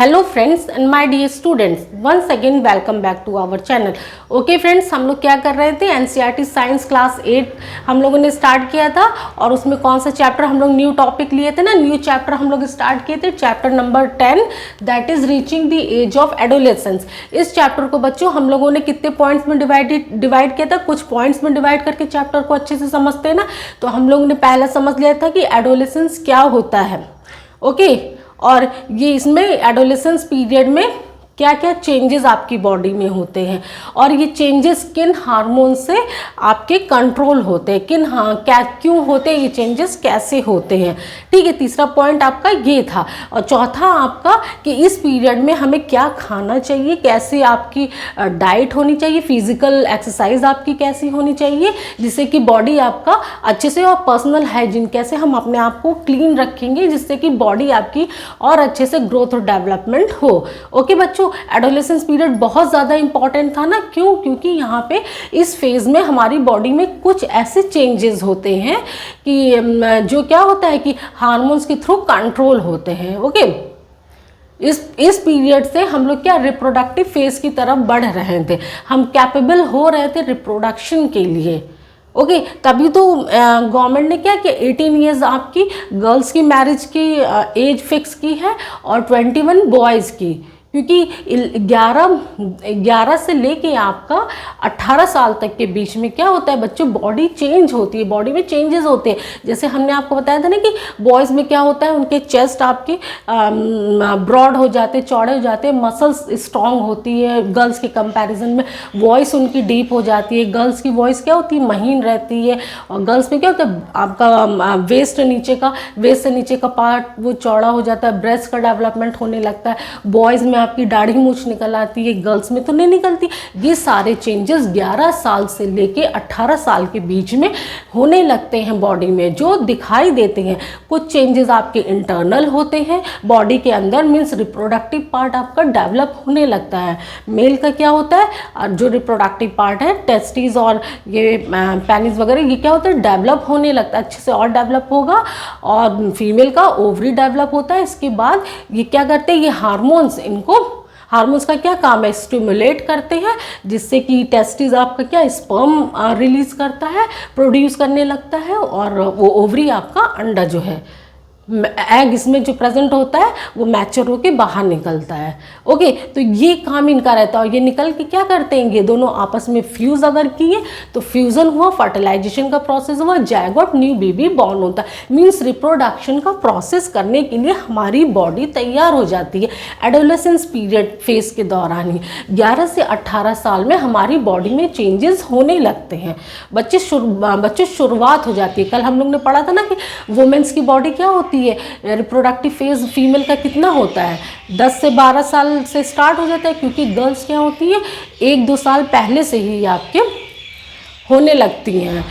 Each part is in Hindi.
Hello friends and my dear students, once again welcome back to our channel. Okay friends, हम लोग क्या कर रहे थे, एनसीईआरटी साइंस क्लास 8 हम लोगों ने स्टार्ट किया था और उसमें कौन सा चैप्टर हम लोग न्यू टॉपिक लिए थे ना, न्यू चैप्टर हम लोग स्टार्ट किए थे, chapter number 10 that is reaching the edge of adolescence. इस चैप्टर को बच्चों हम लोगों ने कितने पॉइंट्स में डिवाइड किया था, कुछ पॉइंट्स में डिवाइड करके चैप्टर को अच्छे से समझते हैं ना। तो हम लोगों ने पहला समझ लिया था कि एडोलेसेंस क्या होता है। ओके और ये इसमें एडोलेसेंस पीरियड में क्या क्या चेंजेस आपकी बॉडी में होते हैं और ये चेंजेस किन हार्मोन से आपके कंट्रोल होते हैं, किन क्या क्यों होते हैं ये चेंजेस, कैसे होते हैं। ठीक है, तीसरा पॉइंट आपका ये था। और चौथा आपका कि इस पीरियड में हमें क्या खाना चाहिए, कैसे आपकी डाइट होनी चाहिए, फिजिकल एक्सरसाइज आपकी कैसी होनी चाहिए जिससे कि बॉडी आपका अच्छे से, और पर्सनल हाइजीन कैसे हम अपने आप को क्लीन रखेंगे जिससे कि बॉडी आपकी और अच्छे से ग्रोथ और डेवलपमेंट हो। ओके बच्चों, एडोलेसेंस पीरियड बहुत ज़्यादा इंपॉर्टेंट था ना। क्यों? क्योंकि यहाँ पे इस फेज में हमारी बॉडी में कुछ ऐसे चेंजेस होते हैं कि जो क्या होता है कि हार्मोन्स के थ्रू कंट्रोल होते हैं। ओके, इस पीरियड से हम लोग क्या रिप्रोडक्टिव फेज की तरफ बढ़ रहे थे, हम कैपेबल हो रहे थे रिप्रोडक्शन के लिए। ओके, तभी तो गवर्नमेंट ने क्या किया, 18 ईयर्स आपकी गर्ल्स की मैरिज की एज फिक्स की है और 21 बॉयज़ की, क्योंकि 11 से लेके आपका 18 साल तक के बीच में क्या होता है बच्चों, बॉडी चेंज होती है, बॉडी में चेंजेस होते हैं। जैसे हमने आपको बताया था ना कि बॉयज़ में क्या होता है, उनके चेस्ट आपके ब्रॉड हो जाते हैं, चौड़े हो जाते हैं, मसल्स स्ट्रांग होती है गर्ल्स के कंपैरिजन में, वॉइस उनकी डीप हो जाती है। गर्ल्स की वॉइस क्या होती है, महीन रहती है। और गर्ल्स में क्या होता है, आपका वेस्ट से नीचे का पार्ट वो चौड़ा हो जाता है, ब्रेस्ट का डेवलपमेंट होने लगता है। बॉयज़ में आपकी दाढ़ी मूंछ निकल आती है, गर्ल्स में तो नहीं निकलती। ये सारे चेंजेस 11 साल से लेके 18 साल के बीच में होने लगते हैं बॉडी में, जो दिखाई देते हैं। कुछ चेंजेस आपके इंटरनल होते हैं बॉडी के अंदर, मीन्स रिप्रोडक्टिव पार्ट आपका डेवलप होने लगता है। मेल का क्या होता है, जो रिप्रोडक्टिव पार्ट है, टेस्टिस और ये पेनिस वगैरह, ये क्या होता है, डेवलप होने लगता है, अच्छे से और डेवलप होगा। और फीमेल का ओवरी डेवलप होता है। इसके बाद ये क्या करते हैं, ये हार्मोन्स का क्या काम है, स्टिमुलेट करते हैं जिससे कि टेस्टिस आपका क्या स्पर्म रिलीज करता है, प्रोड्यूस करने लगता है, और वो ओवरी आपका अंडा जो है, एग इसमें जो प्रेजेंट होता है वो मैच्योर होके बाहर निकलता है। ओके, तो ये काम इनका रहता है और ये निकल के क्या करते हैं, ये दोनों आपस में फ्यूज अगर किए तो फ्यूजन हुआ, फर्टिलाइजेशन का प्रोसेस हुआ, जायगोट न्यू बेबी बॉर्न होता है। मीन्स रिप्रोडक्शन का प्रोसेस करने के लिए हमारी बॉडी तैयार हो जाती है एडोलेसेंस पीरियड फेज के दौरान ही। 11 से 18 साल में हमारी बॉडी में चेंजेस होने लगते हैं। बच्चे शुरुआत हो जाती है। कल हम लोग ने पढ़ा था ना कि वुमेन्स की बॉडी क्या होती है, रिप्रोडक्टिव फेज फीमेल का कितना होता है, 10 से 12 साल से स्टार्ट हो जाता है, क्योंकि गर्ल्स क्या होती है 1-2 साल पहले से ही आपके होने लगती हैं।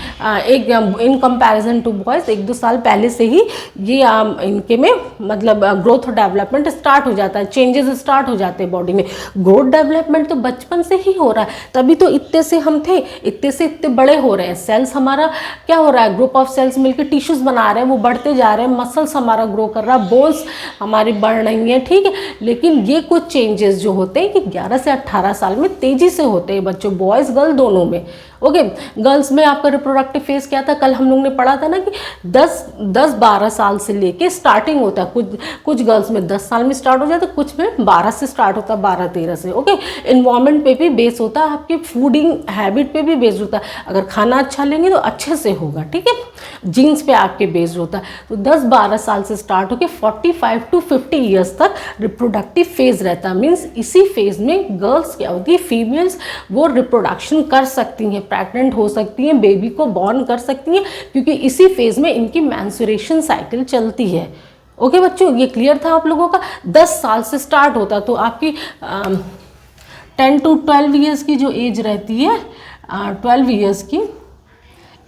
एक इन कंपैरिजन टू बॉयज़ 1-2 साल पहले से ही ये इनके में मतलब ग्रोथ और डेवलपमेंट स्टार्ट हो जाता है, चेंजेस स्टार्ट हो जाते हैं बॉडी में। ग्रोथ डेवलपमेंट तो बचपन से ही हो रहा है, तभी तो इतने से हम थे, इतने से इतने बड़े हो रहे हैं। सेल्स हमारा क्या हो रहा है, ग्रुप ऑफ सेल्स मिलकर टिश्यूज़ बना रहे हैं, वो बढ़ते जा रहे हैं, मसल्स हमारा ग्रो कर रहा है, बोन्स हमारी बढ़ रही हैं। ठीक है, लेकिन ये कुछ चेंजेस जो होते हैं कि 11 से 18 साल में तेज़ी से होते हैं बच्चों, बॉयज़ गर्ल दोनों में। ओके, गर्ल्स में आपका रिप्रोडक्टिव फेज क्या था, कल हम लोग ने पढ़ा था ना कि 10-12 साल से लेके स्टार्टिंग होता है। कुछ गर्ल्स में 10 साल में स्टार्ट हो जाता है, कुछ में 12 से स्टार्ट होता है, 12-13 से। ओके, इन्वायरमेंट पे भी बेस होता है, आपकी फूडिंग हैबिट पे भी बेस्ड होता है। अगर खाना अच्छा लेंगे तो अच्छे से होगा। ठीक है, जीन्स पे आपके बेस्ड होता है। तो 10-12 साल से स्टार्ट होकर 45 to 50 ईयर्स तक रिप्रोडक्टिव फेज रहता है। मीन्स इसी फेज में गर्ल्स क्या होती है, फीमेल्स वो रिप्रोडक्शन कर सकती हैं, प्रेग्नेंट हो सकती हैं, बेबी को बॉर्न कर सकती हैं, क्योंकि इसी फेज में इनकी मेंस्ट्रुएशन साइकिल चलती है। ओके बच्चों, ये क्लियर था आप लोगों का। 10 साल से स्टार्ट होता तो आपकी 10 to 12 ईयर्स की जो एज रहती है, 12 ईयर्स की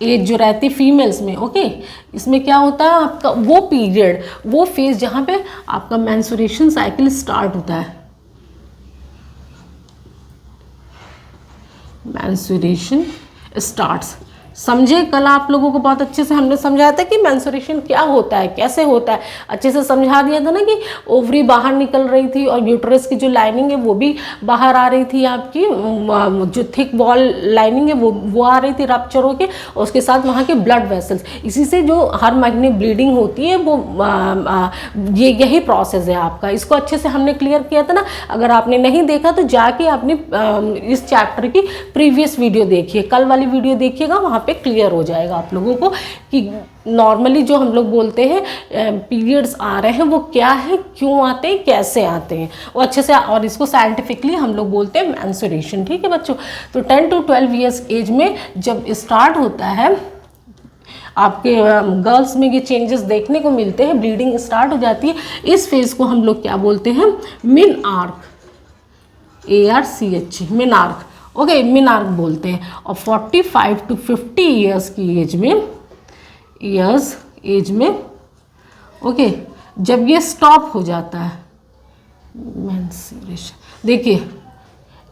एज जो रहती है फीमेल्स में। ओके, इसमें क्या होता है आपका वो पीरियड, वो फेज जहाँ पे आपका मेंस्ट्रुएशन साइकिल स्टार्ट होता है, मेंस्ट्रुएशन स्टार्ट्स। समझे। कल आप लोगों को बहुत अच्छे से हमने समझाया था कि मेंस्ट्रुएशन क्या होता है, कैसे होता है, अच्छे से समझा दिया था ना कि ओवरी बाहर निकल रही थी और यूट्रस की जो लाइनिंग है वो भी बाहर आ रही थी, आपकी जो थिक वॉल लाइनिंग है वो आ रही थी रप्चर होके, और उसके साथ वहाँ के ब्लड वेसल्स, इसी से जो हर महीने ब्लीडिंग होती है वो यही प्रोसेस है आपका। इसको अच्छे से हमने क्लियर किया था ना। अगर आपने नहीं देखा तो जाके अपनी इस चैप्टर की प्रीवियस वीडियो देखिए, कल वाली वीडियो देखिएगा, वहाँ पे क्लियर हो जाएगा आप लोगों को कि नॉर्मली जो हम लोग बोलते हैं पीरियड्स आ रहे हैं वो क्या है, क्यों आते हैं, कैसे आते हैं, वो अच्छे से, और इसको साइंटिफिकली हम लोग बोलते हैं मेंस्ट्रुएशन। ठीक है बच्चों, तो 10 to 12 ईयर्स एज में जब स्टार्ट होता है आपके गर्ल्स में ये चेंजेस देखने को मिलते हैं, ब्लीडिंग स्टार्ट हो जाती है, इस फेज को हम लोग क्या बोलते हैं, मिनआर्क, ARCH, मिनआर्क। ओके, मिनआर्क बोलते हैं। और 45 to 50 ईयर्स की एज में ओके, जब ये स्टॉप हो जाता है मेंस्ट्रुएशन, देखिए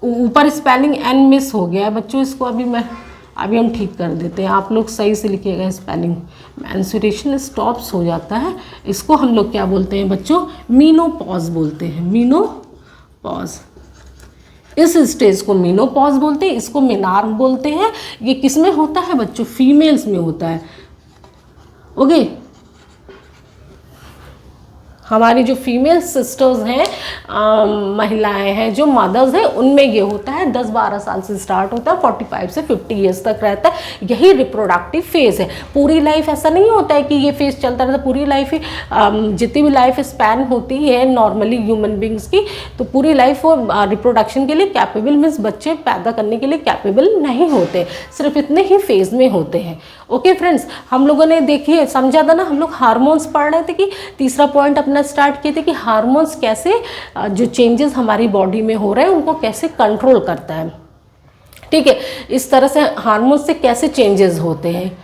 ऊपर स्पेलिंग एन मिस हो गया है बच्चों, इसको अभी हम ठीक कर देते हैं, आप लोग सही से लिखिएगा स्पेलिंग। मेंस्ट्रुएशन स्टॉप्स हो जाता है, इसको हम लोग क्या बोलते हैं बच्चों, मीनोपॉज बोलते हैं, मीनोपॉज। इस स्टेज को मीनोपॉज बोलते हैं, इसको मेनार्क बोलते हैं। ये किस में होता है बच्चों, फीमेल्स में होता है। ओके, हमारी जो फीमेल सिस्टर्स हैं, महिलाएं हैं, जो मदर्स हैं, उनमें ये होता है 10-12 साल से स्टार्ट होता है, 45 से 50 ईयर्स तक रहता है। यही रिप्रोडक्टिव फेज़ है। पूरी लाइफ ऐसा नहीं होता है कि ये फेज़ चलता रहता है, पूरी लाइफ जितनी भी लाइफ स्पैन होती है नॉर्मली ह्यूमन बींग्स की, तो पूरी लाइफ वो रिप्रोडक्शन के लिए कैपेबल, मीन्स बच्चे पैदा करने के लिए कैपेबल नहीं होते, सिर्फ इतने ही फेज़ में होते हैं। ओके फ्रेंड्स, हम लोगों ने देखिए समझा था ना, हम लोग हार्मोन्स पढ़ रहे थे कि तीसरा पॉइंट अपना स्टार्ट किए थे कि हार्मोन्स कैसे जो चेंजेस हमारी बॉडी में हो रहे हैं उनको कैसे कंट्रोल करता है। ठीक है, इस तरह से हार्मोन्स से कैसे चेंजेस होते हैं।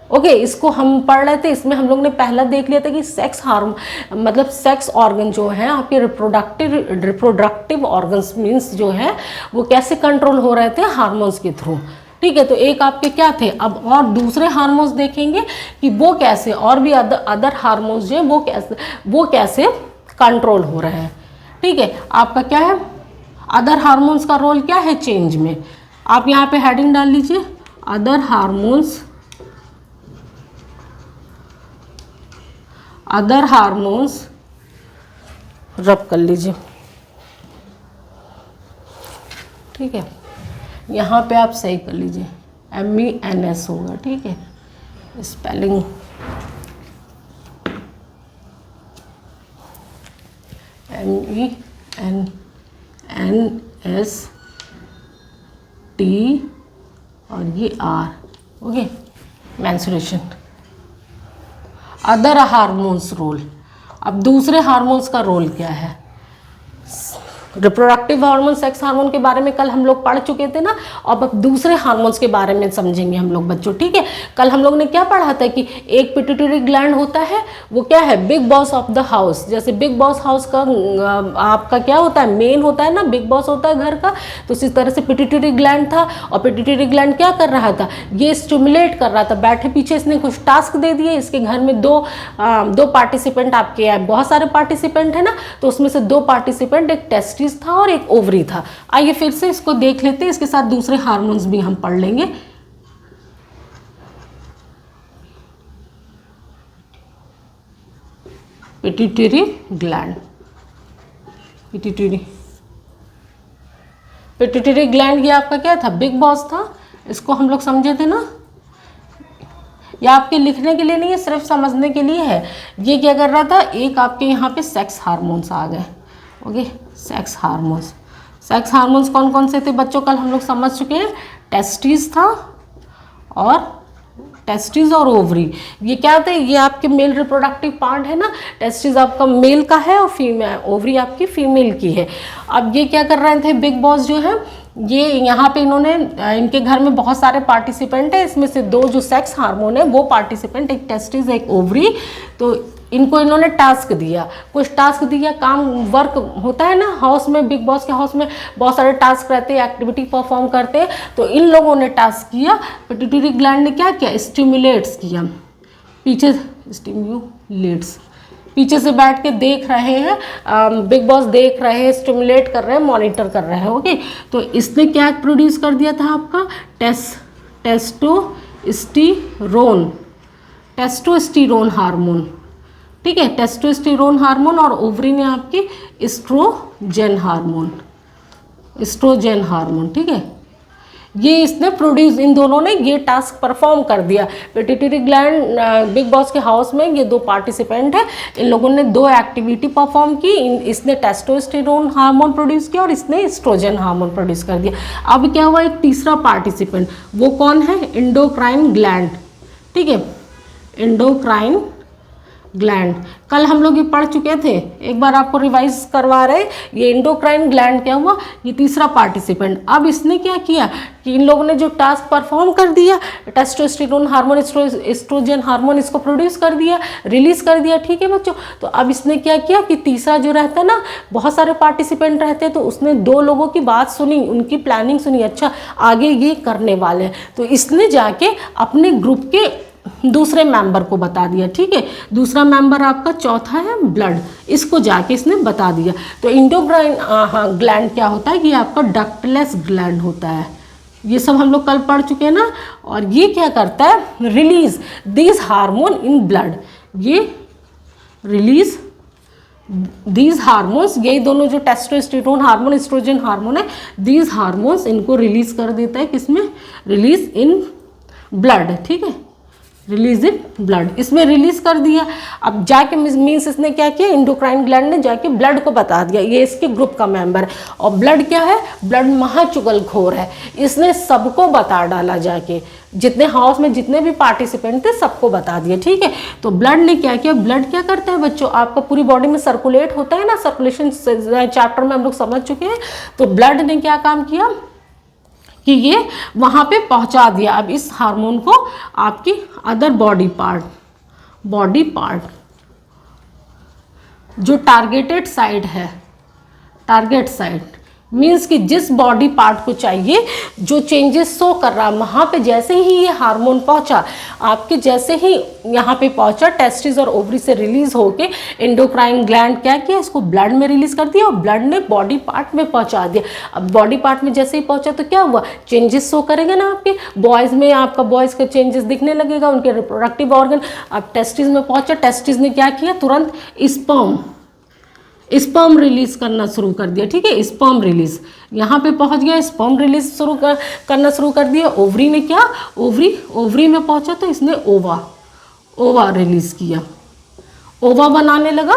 ओके, इसको हम पढ़ रहे थे, इसमें हम लोग ने पहला देख लिया था कि सेक्स हार्मोन मतलब सेक्स ऑर्गन जो है आपके रिप्रोडक्टिव ऑर्गन्स मीन्स जो है वो कैसे कंट्रोल हो रहे थे हार्मोन्स के थ्रू। ठीक है, तो एक आपके क्या थे, अब और दूसरे हार्मोन्स देखेंगे कि वो कैसे, और भी अदर हार्मोन्स जो है वो कैसे कंट्रोल हो रहे हैं। ठीक है, आपका क्या है, अदर हार्मोन्स का रोल क्या है चेंज में। आप यहाँ पे हेडिंग डाल लीजिए, अदर हार्मोन्स रब कर लीजिए। ठीक है, यहाँ पे आप सही कर लीजिए, MENS होगा। ठीक है, स्पेलिंग MENS T और ये R। Okay, menstruation. Other hormones role, अब दूसरे हार्मोन्स का रोल क्या है। रिप्रोडक्टिव हार्मोन, सेक्स हार्मोन के बारे में कल हम लोग पढ़ चुके थे ना, अब दूसरे हार्मोन्स के बारे में समझेंगे हम लोग बच्चों। ठीक है, कल हम लोग ने क्या पढ़ा था कि एक पिट्यूटरी ग्लैंड होता है, वो क्या है, big boss of the house. जैसे बिग बॉस हाउस का आपका क्या होता है, मेन होता है ना, बिग बॉस होता है घर का, तो इसी तरह से पिट्यूटरी ग्लैंड था। और पिट्यूटरी ग्लैंड क्या कर रहा था, ये स्टिमुलेट कर रहा था, बैठे पीछे इसने कुछ टास्क दे दिए। इसके घर में दो पार्टिसिपेंट आपके हैं, बहुत सारे पार्टिसिपेंट है ना, तो उसमें से 2 पार्टिसिपेंट, एक टेस्टिस था और एक ओवरी था। आइए फिर से इसको देख लेते हैं, इसके साथ दूसरे हार्मोन्स भी हम पढ़ लेंगे। पिट्यूटरी ग्लैंड, पिट्यूटरी ग्लैंड ये आपका क्या था, बिग बॉस था। इसको हम लोग समझे थे ना, या आपके लिखने के लिए नहीं है, सिर्फ समझने के लिए है। ये क्या कर रहा था, एक आपके यहाँ पे सेक्स हार्मोन्स आ गए। ओके, सेक्स हार्मोन्स कौन कौन से थे बच्चों, कल हम लोग समझ चुके हैं। टेस्टिस था और ओवरी। ये क्या होता है, ये आपके मेल रिप्रोडक्टिव पार्ट है ना, टेस्टिस आपका मेल का है और ओवरी आपकी फीमेल की है। अब ये क्या कर रहे थे, बिग बॉस जो है ये यहाँ पे इन्होंने इनके घर में बहुत सारे पार्टिसिपेंट हैं, इसमें से 2 जो सेक्स हार्मोन है वो पार्टिसिपेंट, एक टेस्टिस एक ओवरी। तो इनको इन्होंने टास्क दिया, कुछ टास्क दिया, काम वर्क होता है ना हाउस में, बिग बॉस के हाउस में बहुत सारे टास्क रहते हैं, एक्टिविटी परफॉर्म करते हैं। तो इन लोगों ने टास्क किया, पिट्यूटरी ग्लैंड ने क्या किया, स्टिमुलेट्स किया, पीछे स्टिमुलेट्स, पीछे से बैठ के देख रहे हैं, बिग बॉस देख रहे हैं, स्टिमुलेट कर रहे हैं, मॉनिटर कर रहे हैं। ओके, तो इसने क्या प्रोड्यूस कर दिया था आपका टेस्टोस्टेरोन हार्मोन, ठीक है, टेस्टोस्टेरोन हार्मोन, और ओवरी ने आपकी एस्ट्रोजन हार्मोन, ठीक है, ये इसने प्रोड्यूस, इन दोनों ने ये टास्क परफॉर्म कर दिया। पिट्यूटरी ग्लैंड बिग बॉस के हाउस में ये 2 पार्टिसिपेंट हैं, इन लोगों ने 2 एक्टिविटी परफॉर्म की, इसने टेस्टोस्टेरोन हार्मोन प्रोड्यूस किया और इसने एस्ट्रोजन हार्मोन प्रोड्यूस कर दिया। अब क्या हुआ, एक तीसरा पार्टिसिपेंट, वो कौन है, एंडोक्राइन ग्लैंड, ठीक है, एंडोक्राइन ग्लैंड। कल हम लोग ये पढ़ चुके थे, एक बार आपको रिवाइज करवा रहे। ये एंडोक्राइन ग्लैंड क्या हुआ, ये तीसरा पार्टिसिपेंट। अब इसने क्या किया कि इन लोगों ने जो टास्क परफॉर्म कर दिया, टेस्टोस्टेरोन हार्मोन एस्ट्रोजन हार्मोन इसको प्रोड्यूस कर दिया, रिलीज कर दिया, ठीक है बच्चों। तो अब इसने क्या किया कि तीसरा जो रहता है ना, बहुत सारे पार्टिसिपेंट रहते हैं, तो उसने 2 लोगों की बात सुनी, उनकी प्लानिंग सुनी, अच्छा आगे ये करने वाले हैं, तो इसने जाके अपने ग्रुप के दूसरे मेंबर को बता दिया, ठीक है। दूसरा मेंबर आपका चौथा है ब्लड, इसको जाके इसने बता दिया। तो एंडोक्राइन ग्लैंड क्या होता है, ये आपका डक्टलेस ग्लैंड होता है, ये सब हम लोग कल पढ़ चुके हैं ना। और ये क्या करता है, release this hormone in blood, ये रिलीज दीज हार्मोन्स, यही दोनों जो टेस्टोस्टेरोन हार्मोन एस्ट्रोजन हार्मोन है, दीज हार्मोन्स इनको रिलीज कर देता है, किसमें, रिलीज इन ब्लड, ठीक है, रिलीज इन ब्लड, इसमें रिलीज कर दिया। अब जाके मीन्स इसने क्या किया, एंडोक्राइन ग्लैंड ने जाके ब्लड को बता दिया, ये इसके ग्रुप का मेंबर है। और ब्लड क्या है, ब्लड महाचुगलखोर है, इसने सबको बता डाला, जाके जितने हाउस में जितने भी पार्टिसिपेंट थे सबको बता दिया, ठीक है। तो ब्लड ने क्या किया, ब्लड क्या करता है बच्चों, आपका पूरी बॉडी में सर्कुलेट होता है ना, सर्कुलेशन चैप्टर में हम लोग समझ चुके हैं। तो ब्लड ने क्या काम किया कि ये वहाँ पे पहुँचा दिया। अब इस हार्मोन को आपकी अदर बॉडी पार्ट जो टारगेटेड साइड है, टारगेट साइड मीन्स कि जिस बॉडी पार्ट को चाहिए, जो चेंजेस शो कर रहा, वहाँ पे जैसे ही ये हार्मोन पहुँचा, आपके जैसे ही यहाँ पे पहुँचा, टेस्टिस और ओवरी से रिलीज होके एंडोक्राइन ग्लैंड क्या किया, इसको ब्लड में रिलीज कर दिया और ब्लड ने बॉडी पार्ट में पहुँचा दिया। अब बॉडी पार्ट में जैसे ही पहुँचा तो क्या हुआ, चेंजेस शो करेगा ना, आपके बॉयज़ में आपका बॉयज़ के चेंजेस दिखने लगेगा, उनके रिप्रोडक्टिव ऑर्गन। अब टेस्टिस में पहुँचा, टेस्टिस ने क्या किया, तुरंत स्पर्म रिलीज करना शुरू कर दिया, ठीक है, स्पर्म रिलीज यहाँ पे पहुँच गया, स्पर्म रिलीज करना शुरू कर दिया। ओवरी ने क्या, ओवरी में पहुँचा तो इसने ओवा रिलीज किया, ओवा बनाने लगा,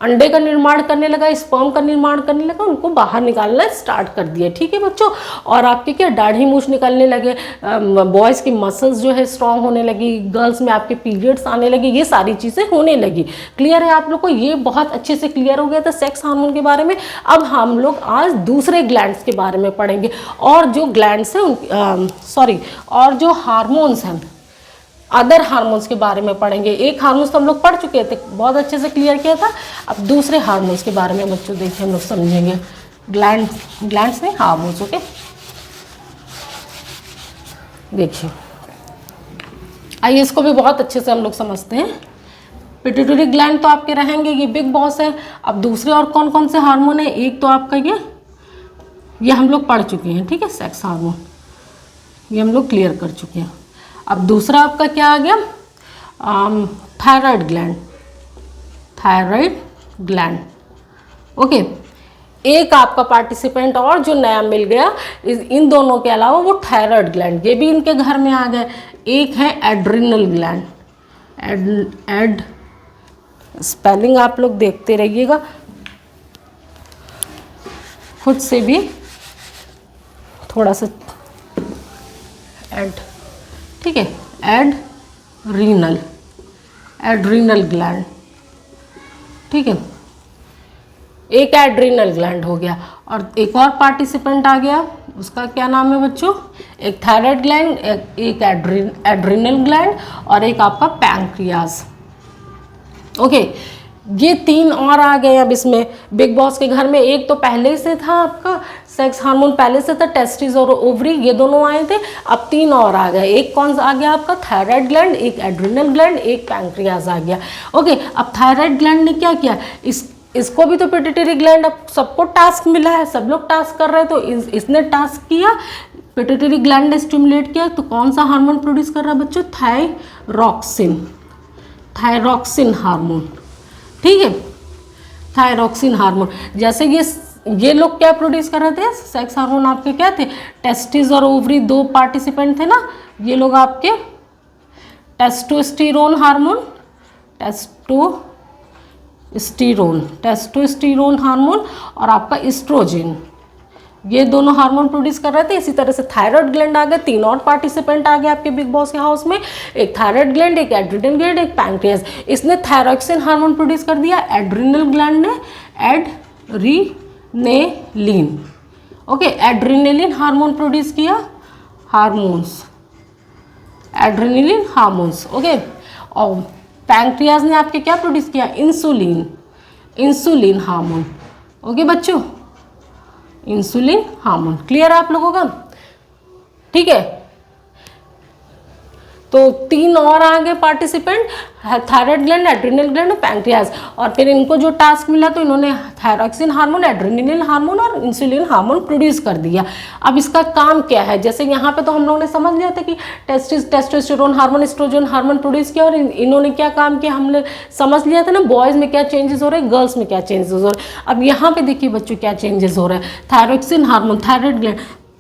अंडे का निर्माण करने लगा, स्पर्म का निर्माण करने लगा, उनको बाहर निकालना स्टार्ट कर दिया, ठीक है बच्चों। और आपके क्या दाढ़ी मूछ निकलने लगे, बॉयज़ की मसल्स जो है स्ट्रांग होने लगी, गर्ल्स में आपके पीरियड्स आने लगे, ये सारी चीज़ें होने लगी। क्लियर है आप लोग को, ये बहुत अच्छे से क्लियर हो गया था सेक्स हार्मोन के बारे में। अब हम लोग आज दूसरे ग्लैंड्स के बारे में पढ़ेंगे, और जो ग्लैंड्स हैं और जो हार्मोन्स हैं, अदर हार्मोन्स के बारे में पढ़ेंगे। एक हार्मोन्स तो हम लोग पढ़ चुके थे, बहुत अच्छे से क्लियर किया था। अब दूसरे हार्मोन्स के बारे में बच्चों देखिए हम लोग समझेंगे, ग्लैंड्स नहीं हार्मोन्स, ओके। देखिए आइए इसको भी बहुत अच्छे से हम लोग समझते हैं। पिट्यूटरी ग्लैंड तो आपके रहेंगे, ये बिग बॉस है। अब दूसरे और कौन कौन से हार्मोन है, एक तो आपका ये हम लोग पढ़ चुके हैं, ठीक है, सेक्स हार्मोन, ये हम लोग क्लियर कर चुके हैं। अब दूसरा आपका क्या आ गया, थायराइड ग्लैंड, ओके। एक आपका पार्टिसिपेंट और जो नया मिल गया इन दोनों के अलावा, वो थायराइड ग्लैंड, ये भी इनके घर में आ गए। एक है एड्रिनल ग्लैंड, स्पेलिंग आप लोग देखते रहिएगा खुद से भी थोड़ा सा, ठीक है, एड्रीनल ग्लैंड, ठीक है। एक एड्रिनल ग्लैंड हो गया, और एक और पार्टिसिपेंट आ गया, उसका क्या नाम है बच्चों, एक थायराइड ग्लैंड, एक एड्रिनल ग्लैंड और एक आपका पैंक्रियाज। ओके, ये 3 और आ गए अब इसमें बिग बॉस के घर में। एक तो पहले से था आपका सेक्स हार्मोन, पहले से था टेस्टिस और ओवरी, ये दोनों आए थे, अब 3 और आ गए। एक कौन सा आ गया आपका, थायराइड ग्लैंड, एक एड्रिनल ग्लैंड, एक पैंक्रियाज आ गया। ओके, अब थायराइड ग्लैंड ने क्या किया, इसको भी तो पिट्यूटरी ग्लैंड, अब सबको टास्क मिला है, सब लोग टास्क कर रहे हैं, तो इसने टास्क किया, पिट्यूटरी ग्लैंड ने स्टिमुलेट किया, तो कौन सा हार्मोन प्रोड्यूस कर रहा है बच्चों, थायरॉक्सिन हार्मोन। ठीक है, थायरॉक्सिन हार्मोन। जैसे ये लोग क्या प्रोड्यूस कर रहे थे, सेक्स हार्मोन आपके क्या थे, टेस्टिस और ओवरी, 2 पार्टिसिपेंट थे ना, ये लोग आपके टेस्टोस्टेरोन हार्मोन, टेस्टोस्टेरोन हार्मोन और आपका एस्ट्रोजन, ये दोनों हार्मोन प्रोड्यूस कर रहे थे। इसी तरह से थायराइड ग्लैंड आ गए, 3 और पार्टिसिपेंट आ गए आपके बिग बॉस के हाउस में, एक थायराइड ग्लैंड, एक एड्रिनल ग्लैंड, एक पैंक्रियाज। इसने थायरॉक्सिन हार्मोन प्रोड्यूस कर दिया, एड्रिनल ग्लैंड ने adrenaline. Okay, adrenaline hormone produce किया, एड्रिनेलिन हार्मोन्स। ओके, और पैंक्रियाज ने आपके क्या प्रोड्यूस किया, इंसुलिन हार्मोन। ओके बच्चों, इंसुलिन हार्मोन। क्लियर है आप लोगों का? ठीक है, तो 3 और आ गए participant, thyroid gland, adrenal gland और पैंक्रियाज। और फिर इनको जो टास्क मिला तो इन्होंने थायरॉक्सिन हार्मोन, एड्रिनल हार्मोन और इंसुलिन हार्मोन प्रोड्यूस कर दिया। अब इसका काम क्या है, जैसे यहाँ पे तो हम लोगों ने समझ लिया था कि testosterone hormone, estrogen hormone produce किया, और इन्होंने क्या काम किया, हमने समझ लिया था ना, बॉयज़ में क्या चेंजेस हो रहे हैं, गर्ल्स में क्या चेंजेस हो रहे हैं। अब यहाँ पे देखिए बच्चों क्या चेंजेस हो रहे हैं, थायरॉक्सिन हार्मोन, थायराइड ग्लैंड।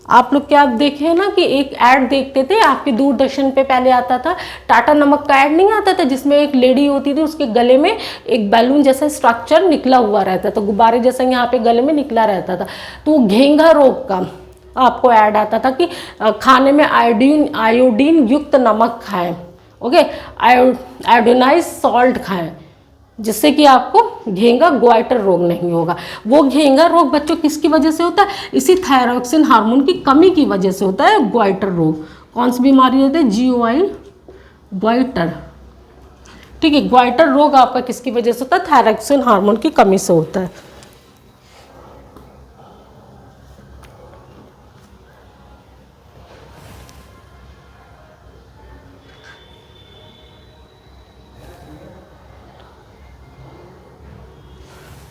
आप लोग क्या देखे ना कि एक ऐड देखते थे आपके दूरदर्शन पे, पहले आता था टाटा नमक का ऐड नहीं आता था, जिसमें एक लेडी होती थी, उसके गले में एक बैलून जैसा स्ट्रक्चर निकला हुआ रहता था, गुब्बारे जैसा यहाँ पे गले में निकला रहता था, तो वो घेंघा रोग का आपको ऐड आता था कि खाने में आयोडीन युक्त नमक खाएं। ओके, आयोडीनाइज सॉल्ट खाएं, जिससे कि आपको घेंगा ग्वाइटर रोग नहीं होगा। वो घेंगा रोग बच्चों किसकी वजह से होता है, इसी थायरॉक्सिन हार्मोन की कमी की वजह से होता है ग्वाइटर रोग। कौन सी बीमारी होती है, GOI, ग्वाइटर। ठीक है, ग्वाइटर रोग आपका किसकी वजह से होता है, थायरॉक्सिन हार्मोन की कमी से होता है।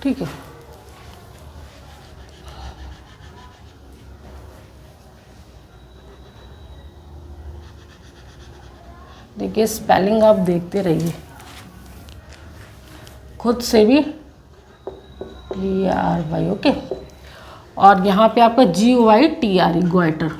ठीक है, देखिए स्पेलिंग आप देखते रहिए खुद से भी, TRY। ओके, और यहाँ पे आपका GOITRE, ग्वाइटर।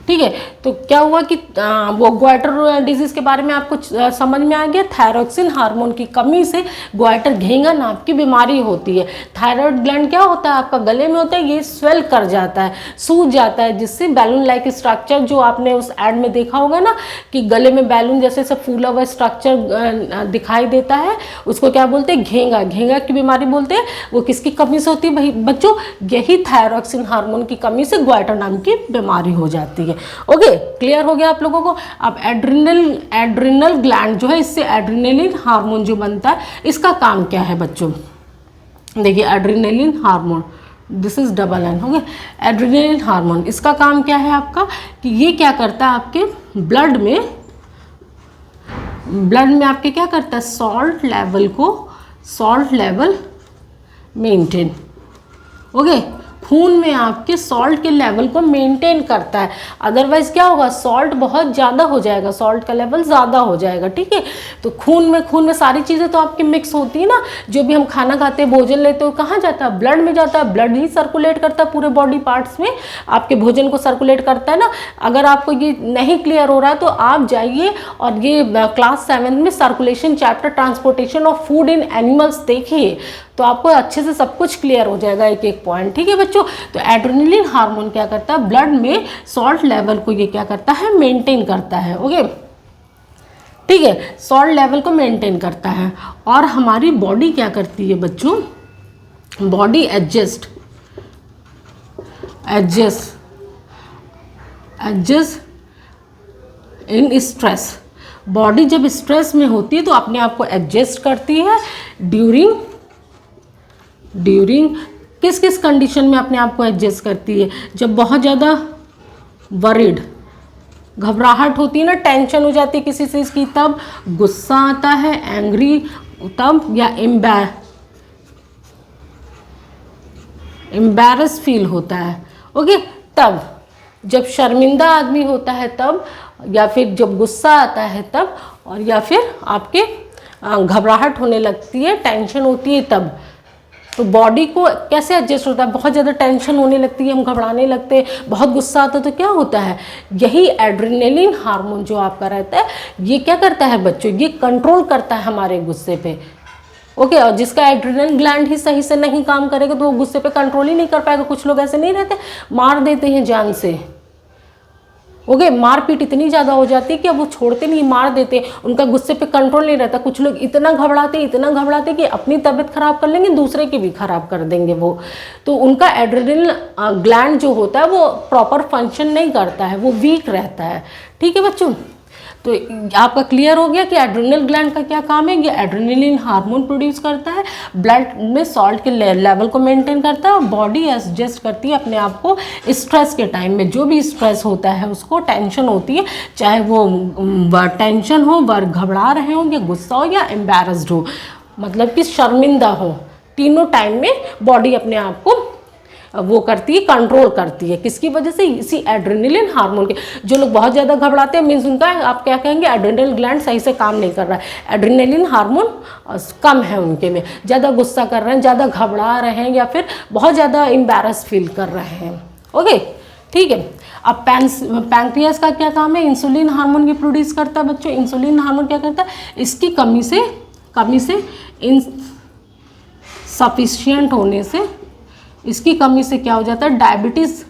ठीक है, तो क्या हुआ कि वो ग्वाइटर डिजीज़ के बारे में आपको समझ में आ गया, थायरॉक्सिन हार्मोन की कमी से ग्वाइटर घेंगा नाम की बीमारी होती है। थायराइड ग्लैंड क्या होता है आपका गले में होता है, ये स्वेल कर जाता है, सूज जाता है, जिससे बैलून लाइक स्ट्रक्चर, जो आपने उस एड में देखा होगा ना कि गले में बैलून जैसे सब फूला हुआ स्ट्रक्चर दिखाई देता है, उसको क्या बोलते हैं, घेंगा। घेंगा की बीमारी बोलते हैं। वो किसकी कमी से होती है भाई बच्चों, यही थायरॉक्सिन हार्मोन की कमी से ग्वाइटर नाम की बीमारी हो जाती है। ओके, क्लियर हो गया आप लोगों को? अब एड्रिनल ग्लैंड जो है, इससे एड्रिनलिन हार्मोन जो बनता है, इसका काम क्या है बच्चों, देखिए adrenaline hormone, this is double N. Okay, adrenaline hormone, इसका काम क्या है आपका कि ये क्या करता है आपके ब्लड में आपके क्या करता है, सॉल्ट लेवल मेंटेन। ओके, खून में आपके सॉल्ट के लेवल को मेंटेन करता है, अदरवाइज क्या होगा, सॉल्ट बहुत ज़्यादा हो जाएगा, सॉल्ट का लेवल ज़्यादा हो जाएगा। ठीक है, तो खून में सारी चीज़ें तो आपकी मिक्स होती है ना, जो भी हम खाना खाते हैं, भोजन लेते हो, कहाँ जाता है, ब्लड में जाता है। ब्लड ही सर्कुलेट करता है पूरे बॉडी पार्ट्स में, आपके भोजन को सर्कुलेट करता है ना। अगर आपको ये नहीं क्लियर हो रहा है तो आप जाइए और ये क्लास 7 में circulation chapter, transportation of food in animals देखिए, तो आपको अच्छे से सब कुछ क्लियर हो जाएगा, एक एक पॉइंट। ठीक है बच्चों, तो एड्रेनलिन हार्मोन क्या करता है, ब्लड में सॉल्ट लेवल को ये क्या करता है, मेंटेन करता है। ओके, ठीक है, सॉल्ट लेवल को मेंटेन करता है। और हमारी बॉडी क्या करती है बच्चों, body adjust in stress. Body जब स्ट्रेस में होती है तो अपने आप को एडजस्ट करती है ड्यूरिंग किस किस कंडीशन में अपने आप को एडजस्ट करती है? जब बहुत ज़्यादा वरीड, घबराहट होती है ना, टेंशन हो जाती है किसी चीज़ की, तब गुस्सा आता है, एंग्री तब, या एम्बैरस फील होता है, ओके, तब। जब शर्मिंदा आदमी होता है तब, या फिर जब गुस्सा आता है तब, और या फिर आपके घबराहट होने लगती है, टेंशन होती है तब। तो बॉडी को कैसे एडजस्ट होता है? बहुत ज़्यादा टेंशन होने लगती है, हम घबराने लगते हैं, बहुत गुस्सा आता है तो क्या होता है? यही एड्रेनलिन हार्मोन जो आपका रहता है, ये क्या करता है बच्चों? ये कंट्रोल करता है हमारे गुस्से पे, ओके। और जिसका एड्रेनल ग्लैंड ही सही से नहीं काम करेगा तो वो गुस्से पे कंट्रोल ही नहीं कर पाएगा। कुछ लोग ऐसे नहीं रहते, मार देते हैं जान से, ओके। मारपीट इतनी ज़्यादा हो जाती है कि अब वो छोड़ते नहीं, मार देते, उनका गुस्से पे कंट्रोल नहीं रहता। कुछ लोग इतना घबराते कि अपनी तबीयत खराब कर लेंगे, दूसरे की भी खराब कर देंगे वो। तो उनका एड्रेनल ग्लैंड जो होता है वो प्रॉपर फंक्शन नहीं करता है, वो वीक रहता है, ठीक है बच्चों। तो आपका क्लियर हो गया कि एड्रेनल ग्लैंड का क्या काम है? ये एड्रेनलिन हार्मोन प्रोड्यूस करता है, ब्लड में सॉल्ट के लेवल को मेंटेन करता है, और बॉडी एडजस्ट करती है अपने आप को स्ट्रेस के टाइम में। जो भी स्ट्रेस होता है, उसको टेंशन होती है, चाहे वो टेंशन हो, घबरा रहे हो, या गुस्सा हो, या एम्बैरस्ड हो, मतलब कि शर्मिंदा हो, तीनों टाइम में बॉडी अपने आप को वो करती है, कंट्रोल करती है। किसकी वजह से? इसी एड्रेनलिन हार्मोन के। जो लोग बहुत ज़्यादा घबराते हैं, मीन्स उनका आप क्या कहेंगे, एड्रेनल ग्लैंड सही से काम नहीं कर रहा है, एड्रेनलिन हार्मोन कम है उनके में, ज़्यादा गुस्सा कर रहे हैं, ज़्यादा घबरा रहे हैं, या फिर बहुत ज़्यादा एम्बैरस फील कर रहे हैं, ओके, ठीक है। अब पैंक्रियास का क्या काम है? इंसुलिन हार्मोन की प्रोड्यूस करता है बच्चों। इंसुलिन हार्मोन क्या करता है? इसकी कमी से इनसफिशिएंट होने से, इसकी कमी से क्या हो जाता है? डायबिटीज़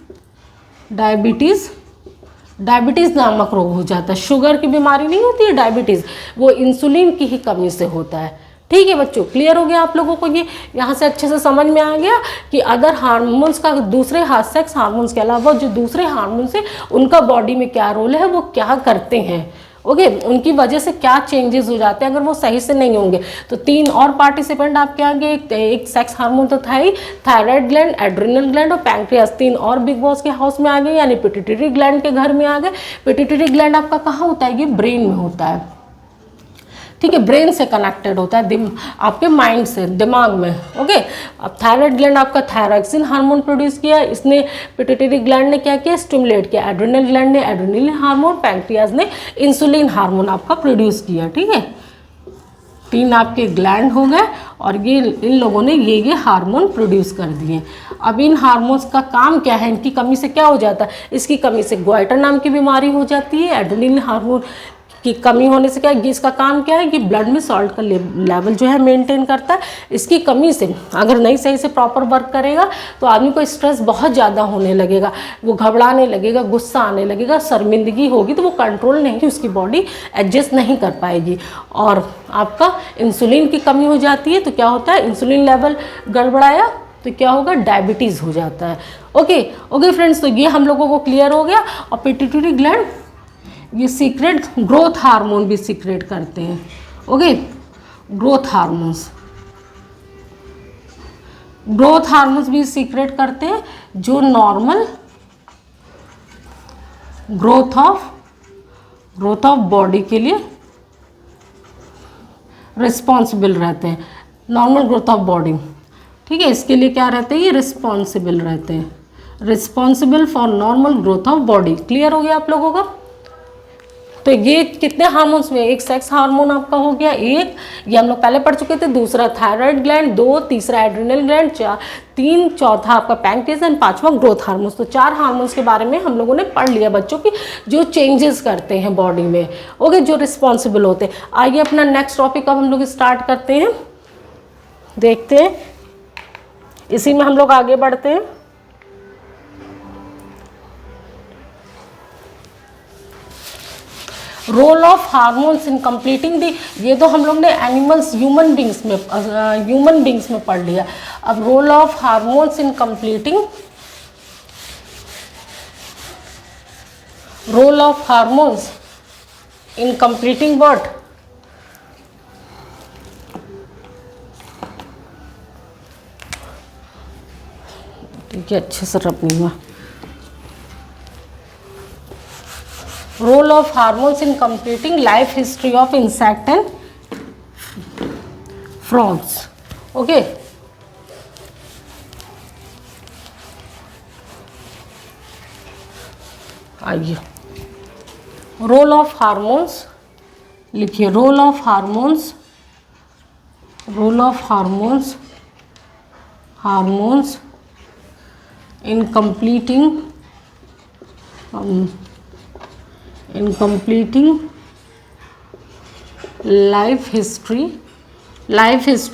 नामक रोग हो जाता है। शुगर की बीमारी नहीं होती है डायबिटीज़, वो इंसुलिन की ही कमी से होता है, ठीक है बच्चों। क्लियर हो गया आप लोगों को? ये यहाँ से अच्छे से समझ में आ गया कि अदर हार्मोन्स का, दूसरे सेक्स हार्मोन्स के अलावा जो दूसरे हार्मोन्स हैं, उनका बॉडी में क्या रोल है, वो क्या करते हैं, ओके, उनकी वजह से क्या चेंजेस हो जाते हैं अगर वो सही से नहीं होंगे। तो 3 और पार्टिसिपेंट आपके आगे, एक सेक्स हार्मोन तो था ही, थायराइड ग्लैंड, एड्रिनल ग्लैंड और पैंक्रियास, 3 और बिग बॉस के हाउस में आ गए, यानी पिट्यूटरी ग्लैंड के घर में आ गए। पिट्यूटरी ग्लैंड आपका कहाँ होता है? ये ब्रेन में होता है, ठीक है, ब्रेन से कनेक्टेड होता है, आपके माइंड से, दिमाग में, ओके। अब थायराइड ग्लैंड आपका थायरॉक्सिन हार्मोन प्रोड्यूस किया, इसने पिट्यूटरी ग्लैंड ने क्या किया? स्टिमुलेट किया। एड्रिनल ग्लैंड ने एड्रिनल हार्मोन, पैंक्रियाज ने इंसुलिन हार्मोन आपका प्रोड्यूस किया, ठीक है। 3 आपके ग्लैंड हो गए, और ये इन लोगों ने ये हार्मोन प्रोड्यूस कर दिए। अब इन हार्मोन्स का काम क्या है? इनकी कमी से क्या हो जाता है? इसकी कमी से ग्वाइटर नाम की बीमारी हो जाती है। एड्रिनल हार्मोन की कमी होने से क्या है? इसका काम क्या है कि ब्लड में सॉल्ट का लेवल जो है मेंटेन करता है। इसकी कमी से अगर नहीं सही से प्रॉपर वर्क करेगा तो आदमी को स्ट्रेस बहुत ज़्यादा होने लगेगा, वो घबराने लगेगा, गुस्सा आने लगेगा, शर्मिंदगी होगी, तो वो कंट्रोल नहीं, उसकी बॉडी एडजस्ट नहीं कर पाएगी। और आपका इंसुलिन की कमी हो जाती है तो क्या होता है? इंसुलिन लेवल गड़बड़ाया तो क्या होगा? डायबिटीज़ हो जाता है, ओके फ्रेंड्स। तो ये हम लोगों को क्लियर हो गया। और पिट्यूटरी ग्लैंड ये सीक्रेट ग्रोथ हार्मोन भी सीक्रेट करते हैं, ओके। ग्रोथ हार्मोन्स भी सीक्रेट करते हैं, जो नॉर्मल ग्रोथ ऑफ बॉडी के लिए रिस्पॉन्सिबल रहते हैं। नॉर्मल ग्रोथ ऑफ बॉडी, ठीक है, इसके लिए क्या रहते हैं? ये रिस्पॉन्सिबल रहते हैं, responsible for normal growth of body. Clear हो गया आप लोगों का? तो ये कितने हार्मोन्स में? एक सेक्स हार्मोन आपका हो गया, एक ये हम लोग पहले पढ़ चुके थे, दूसरा थायराइड ग्लैंड, 2 तीसरा एड्रिनल ग्लैंड, 3 चौथा आपका पैंक्रियास एंड 5वां ग्रोथ हार्मोन्स। तो 4 हार्मोन्स के बारे में हम लोगों ने पढ़ लिया बच्चों की, जो चेंजेस करते हैं बॉडी में, ओके, जो रिस्पॉन्सिबल होते हैं। आइए अपना नेक्स्ट टॉपिक अब हम लोग स्टार्ट करते हैं, देखते हैं, इसी में हम लोग आगे बढ़ते हैं। Role of hormones in completing the, ये तो हम लोग ने एनिमल्स ह्यूमन बींग्स में पढ़ लिया। अब role of hormones in completing, role of hormones in completing what, ठीक है अच्छे से रब नहीं हुआ, role of hormones in completing life history of insect and frogs. Okay, आइए रोल ऑफ हार्मोन्स लिखिए, role of hormones, role of hormones, hormones in completing life history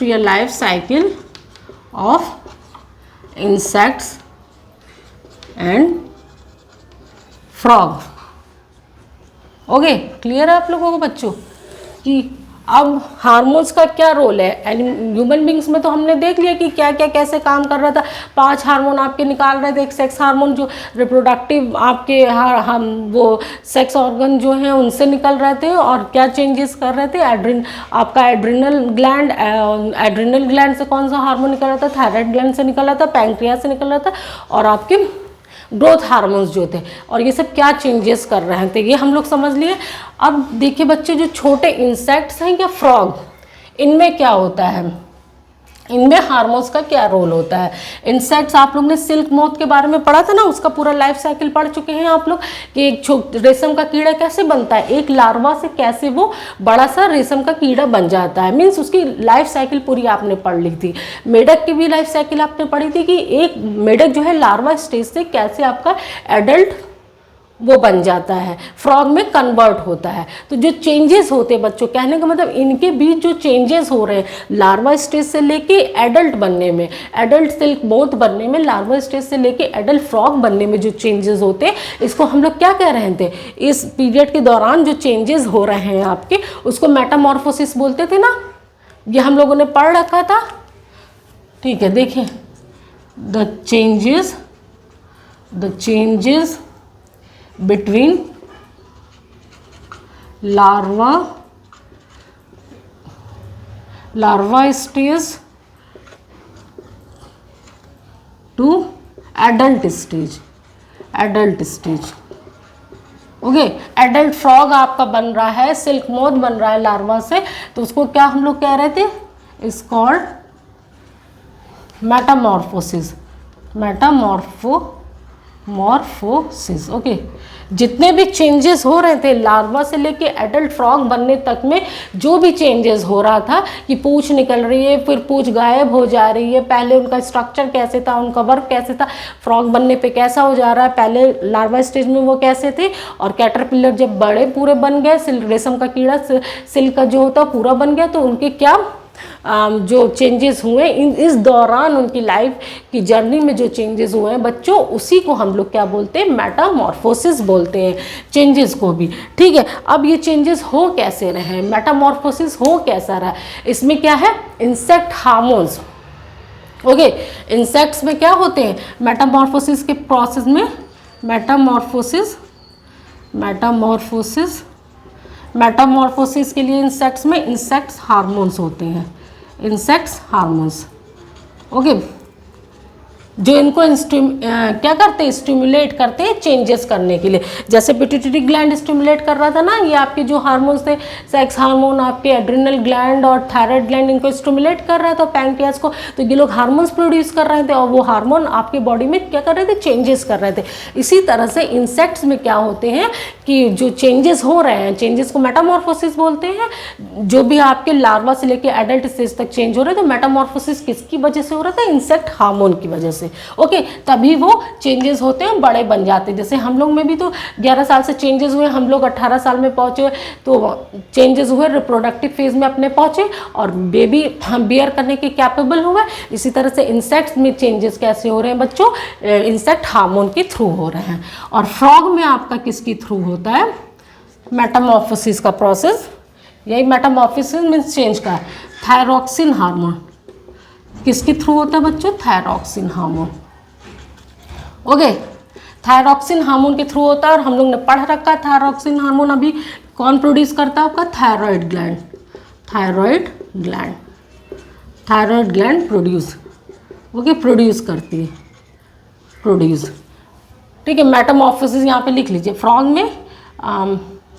या life cycle of insects and frog। Okay, clear है आप लोगों को बच्चों कि अब हार्मोन्स का क्या रोल है। ह्यूमन बींग्स में तो हमने देख लिया कि क्या क्या कैसे काम कर रहा था। 5 हार्मोन आपके निकाल रहे थे, एक सेक्स हार्मोन जो रिप्रोडक्टिव आपके हम वो सेक्स ऑर्गन जो हैं उनसे निकल रहे थे, और क्या चेंजेस कर रहे थे। आपका एड्रिनल ग्लैंड से कौन सा हार्मोन निकल रहा था, थायराइड ग्लैंड से निकल रहा था, पैंक्रियास से निकल रहा था, और आपके ग्रोथ हार्मोन्स जो थे, और ये सब क्या चेंजेस कर रहे थे ये हम लोग समझ लिए। अब देखिए बच्चे, जो छोटे इंसेक्ट्स हैं या फ्रॉग, इनमें क्या होता है, इनमें हार्मोन्स का क्या रोल होता है। इंसेक्ट्स आप लोग ने सिल्क मोथ के बारे में पढ़ा था ना, उसका पूरा लाइफ साइकिल पढ़ चुके हैं आप लोग कि एक रेशम का कीड़ा कैसे बनता है, एक लार्वा से कैसे वो बड़ा सा रेशम का कीड़ा बन जाता है। मीन्स उसकी लाइफ साइकिल पूरी आपने पढ़ ली थी। मेढक की भी लाइफ साइकिल आपने पढ़ी थी कि एक मेढक जो है लार्वा स्टेज से कैसे आपका एडल्ट वो बन जाता है, फ्रॉग में कन्वर्ट होता है। तो जो चेंजेस होते हैं बच्चों, कहने का मतलब इनके बीच जो चेंजेस हो रहे हैं लार्वा स्टेज से लेके एडल्ट बनने में, एडल्ट सिल्क मोथ बनने में, लार्वा स्टेज से लेके एडल्ट फ्रॉग बनने में जो चेंजेस होते हैं, इसको हम लोग क्या कह रहे थे, इस पीरियड के दौरान जो चेंजेस हो रहे हैं आपके, उसको मेटामॉर्फोसिस बोलते थे ना। ये हम लोगों ने पढ़ रखा था, ठीक है। देखिए the changes between larva stage to adult stage। Okay, adult frog आपका बन रहा है, सिल्क मोथ बन रहा है लार्वा से, तो उसको क्या हम लोग कह रहे थे, इज कॉल्ड मेटामॉर्फोसिस। ओके, जितने भी चेंजेस हो रहे थे लार्वा से लेके एडल्ट फ्रॉग बनने तक में, जो भी चेंजेस हो रहा था कि पूंछ निकल रही है, फिर पूंछ गायब हो जा रही है, पहले उनका स्ट्रक्चर कैसे था, उनका वर्क कैसे था, फ्रॉग बनने पे कैसा हो जा रहा है, पहले लार्वा स्टेज में वो कैसे थे, और कैटरपिलर जब बड़े पूरे बन गए, रेशम का कीड़ा सिल्क का जो होता पूरा बन गया, तो उनके क्या जो चेंजेस हुए इस दौरान, उनकी लाइफ की जर्नी में जो चेंजेस हुए हैं बच्चों, उसी को हम लोग क्या बोलते हैं, मेटामॉर्फोसिस बोलते हैं, चेंजेस को भी। ठीक है, अब ये चेंजेस हो कैसे रहे, मेटामॉर्फोसिस हो कैसा रहा, इसमें क्या है, इंसेक्ट हार्मोन्स। ओके, इंसेक्ट्स में क्या होते हैं, मेटामॉर्फोसिस के प्रोसेस में, मेटामॉर्फोसिस के लिए इंसेक्ट्स में इंसेक्ट्स हार्मोन्स होते हैं, इंसेक्ट्स हार्मोन्स। ओके, जो इनको क्या करते हैं, स्टिमुलेट करते हैं चेंजेस करने के लिए। जैसे पिट्यूटरी ग्लैंड स्टिमुलेट कर रहा था ना, ये आपके जो हार्मोन्स थे, सेक्स हार्मोन, आपके एड्रिनल ग्लैंड और थायराइड ग्लैंड, इनको स्टिमुलेट कर रहा था, पैंक्रियास को, तो ये लोग हार्मोन्स प्रोड्यूस कर रहे थे, और वो हार्मोन आपके बॉडी में क्या कर रहे थे, चेंजेस कर रहे थे। इसी तरह से इंसेक्ट्स में क्या होते हैं कि जो चेंजेस हो रहे हैं, चेंजेस को मेटामॉर्फोसिस बोलते हैं। जो भी आपके लार्वा से लेके एडल्ट स्टेज तक चेंज हो रहे थे, तो मेटामॉर्फोसिस किसकी वजह से हो रहा था, इंसेक्ट हार्मोन की वजह से। ओके, तभी वो चेंजेस होते हैं, बड़े बन जाते हैं। जैसे हम लोग में भी तो 11 साल से चेंजेस हुए, हम लोग 18 साल में पहुंचे, तो चेंजेस हुए, रिप्रोडक्टिव फेज में अपने पहुंचे, और बेबी हम बियर करने के कैपेबल हुए। इसी तरह से इंसेक्ट्स में चेंजेस कैसे हो रहे हैं बच्चों, इंसेक्ट हार्मोन के थ्रू हो रहे हैं। और फ्रॉग में आपका किसके थ्रू होता है, मेटामॉर्फोसिस का प्रोसेस, यही मेटामॉर्फोसिस मीन्स चेंज का है। थायरॉक्सिन हार्मोन किसके थ्रू होता है बच्चों? Thyroxine hormone. Okay, thyroxine hormone के थ्रू होता है और हम लोग ने पढ़ रखा है थायरॉक्सिन हार्मोन अभी कौन प्रोड्यूस करता है? आपका thyroid gland. Thyroid gland, thyroid gland produce, okay, produce करती है, प्रोड्यूस। ठीक है, मेटामॉर्फोसिस यहाँ पे लिख लीजिए। फ्रॉग में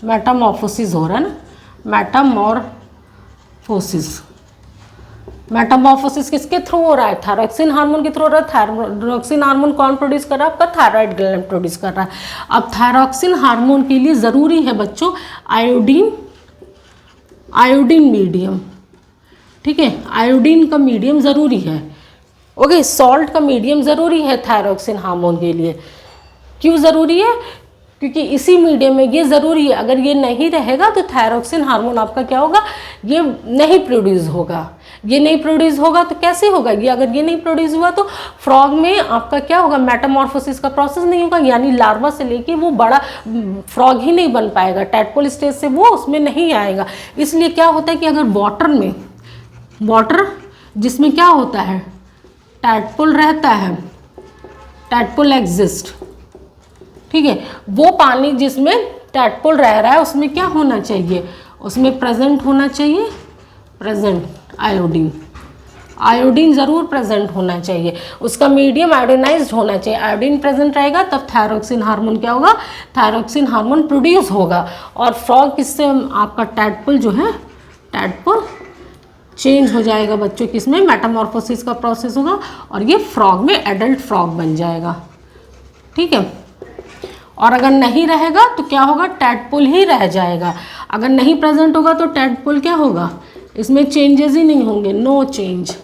मेटामॉर्फोसिस हो रहा है ना, मेटामॉर्फोसिस। मेटामॉर्फोसिस किसके थ्रू हो रहा है? थायरॉक्सिन हार्मोन के थ्रू हो रहा है। थायरॉक्सिन हार्मोन कौन प्रोड्यूस कर रहा है? आपका थायराइड ग्लैंड प्रोड्यूस कर रहा है। अब थायरॉक्सिन हार्मोन के लिए ज़रूरी है बच्चों आयोडीन, आयोडीन मीडियम। ठीक है, आयोडीन का मीडियम ज़रूरी है। ओके, सॉल्ट का मीडियम ज़रूरी है थायरॉक्सिन हार्मोन के लिए। क्यों ज़रूरी है? क्योंकि इसी मीडियम में ये ज़रूरी है। अगर ये नहीं रहेगा तो थायरॉक्सिन हार्मोन आपका क्या होगा? ये नहीं प्रोड्यूस होगा। ये नहीं प्रोड्यूस होगा तो कैसे होगा ये? अगर ये नहीं प्रोड्यूस हुआ तो फ्रॉग में आपका क्या होगा? मेटामॉर्फोसिस का प्रोसेस नहीं होगा, यानी लार्वा से लेके वो बड़ा फ्रॉग ही नहीं बन पाएगा। टैडपोल स्टेज से वो उसमें नहीं आएगा। इसलिए क्या होता है कि अगर वाटर में, वाटर जिसमें क्या होता है? टैडपोल रहता है, टैडपोल एग्जिस्ट। ठीक है, वो पानी जिसमें टैडपोल रह रहा है उसमें क्या होना चाहिए? उसमें प्रेजेंट होना चाहिए, प्रेजेंट आयोडीन। आयोडीन ज़रूर प्रेजेंट होना चाहिए, उसका मीडियम आयोडीनाइज्ड होना चाहिए। आयोडीन प्रेजेंट रहेगा तब थायरॉक्सिन हार्मोन क्या होगा? थायरॉक्सिन हार्मोन प्रोड्यूस होगा। और फ्रॉग किससे? आपका टैडपोल जो है, टैडपोल चेंज हो जाएगा बच्चों, किसमें? मेटामॉर्फोसिस का प्रोसेस होगा और ये फ्रॉग में एडल्ट फ्रॉग बन जाएगा। ठीक है, और अगर नहीं रहेगा तो क्या होगा? टैडपोल ही रह जाएगा। अगर नहीं प्रेजेंट होगा तो टैडपोल क्या होगा? इसमें चेंजेस ही नहीं होंगे, नो चेंज,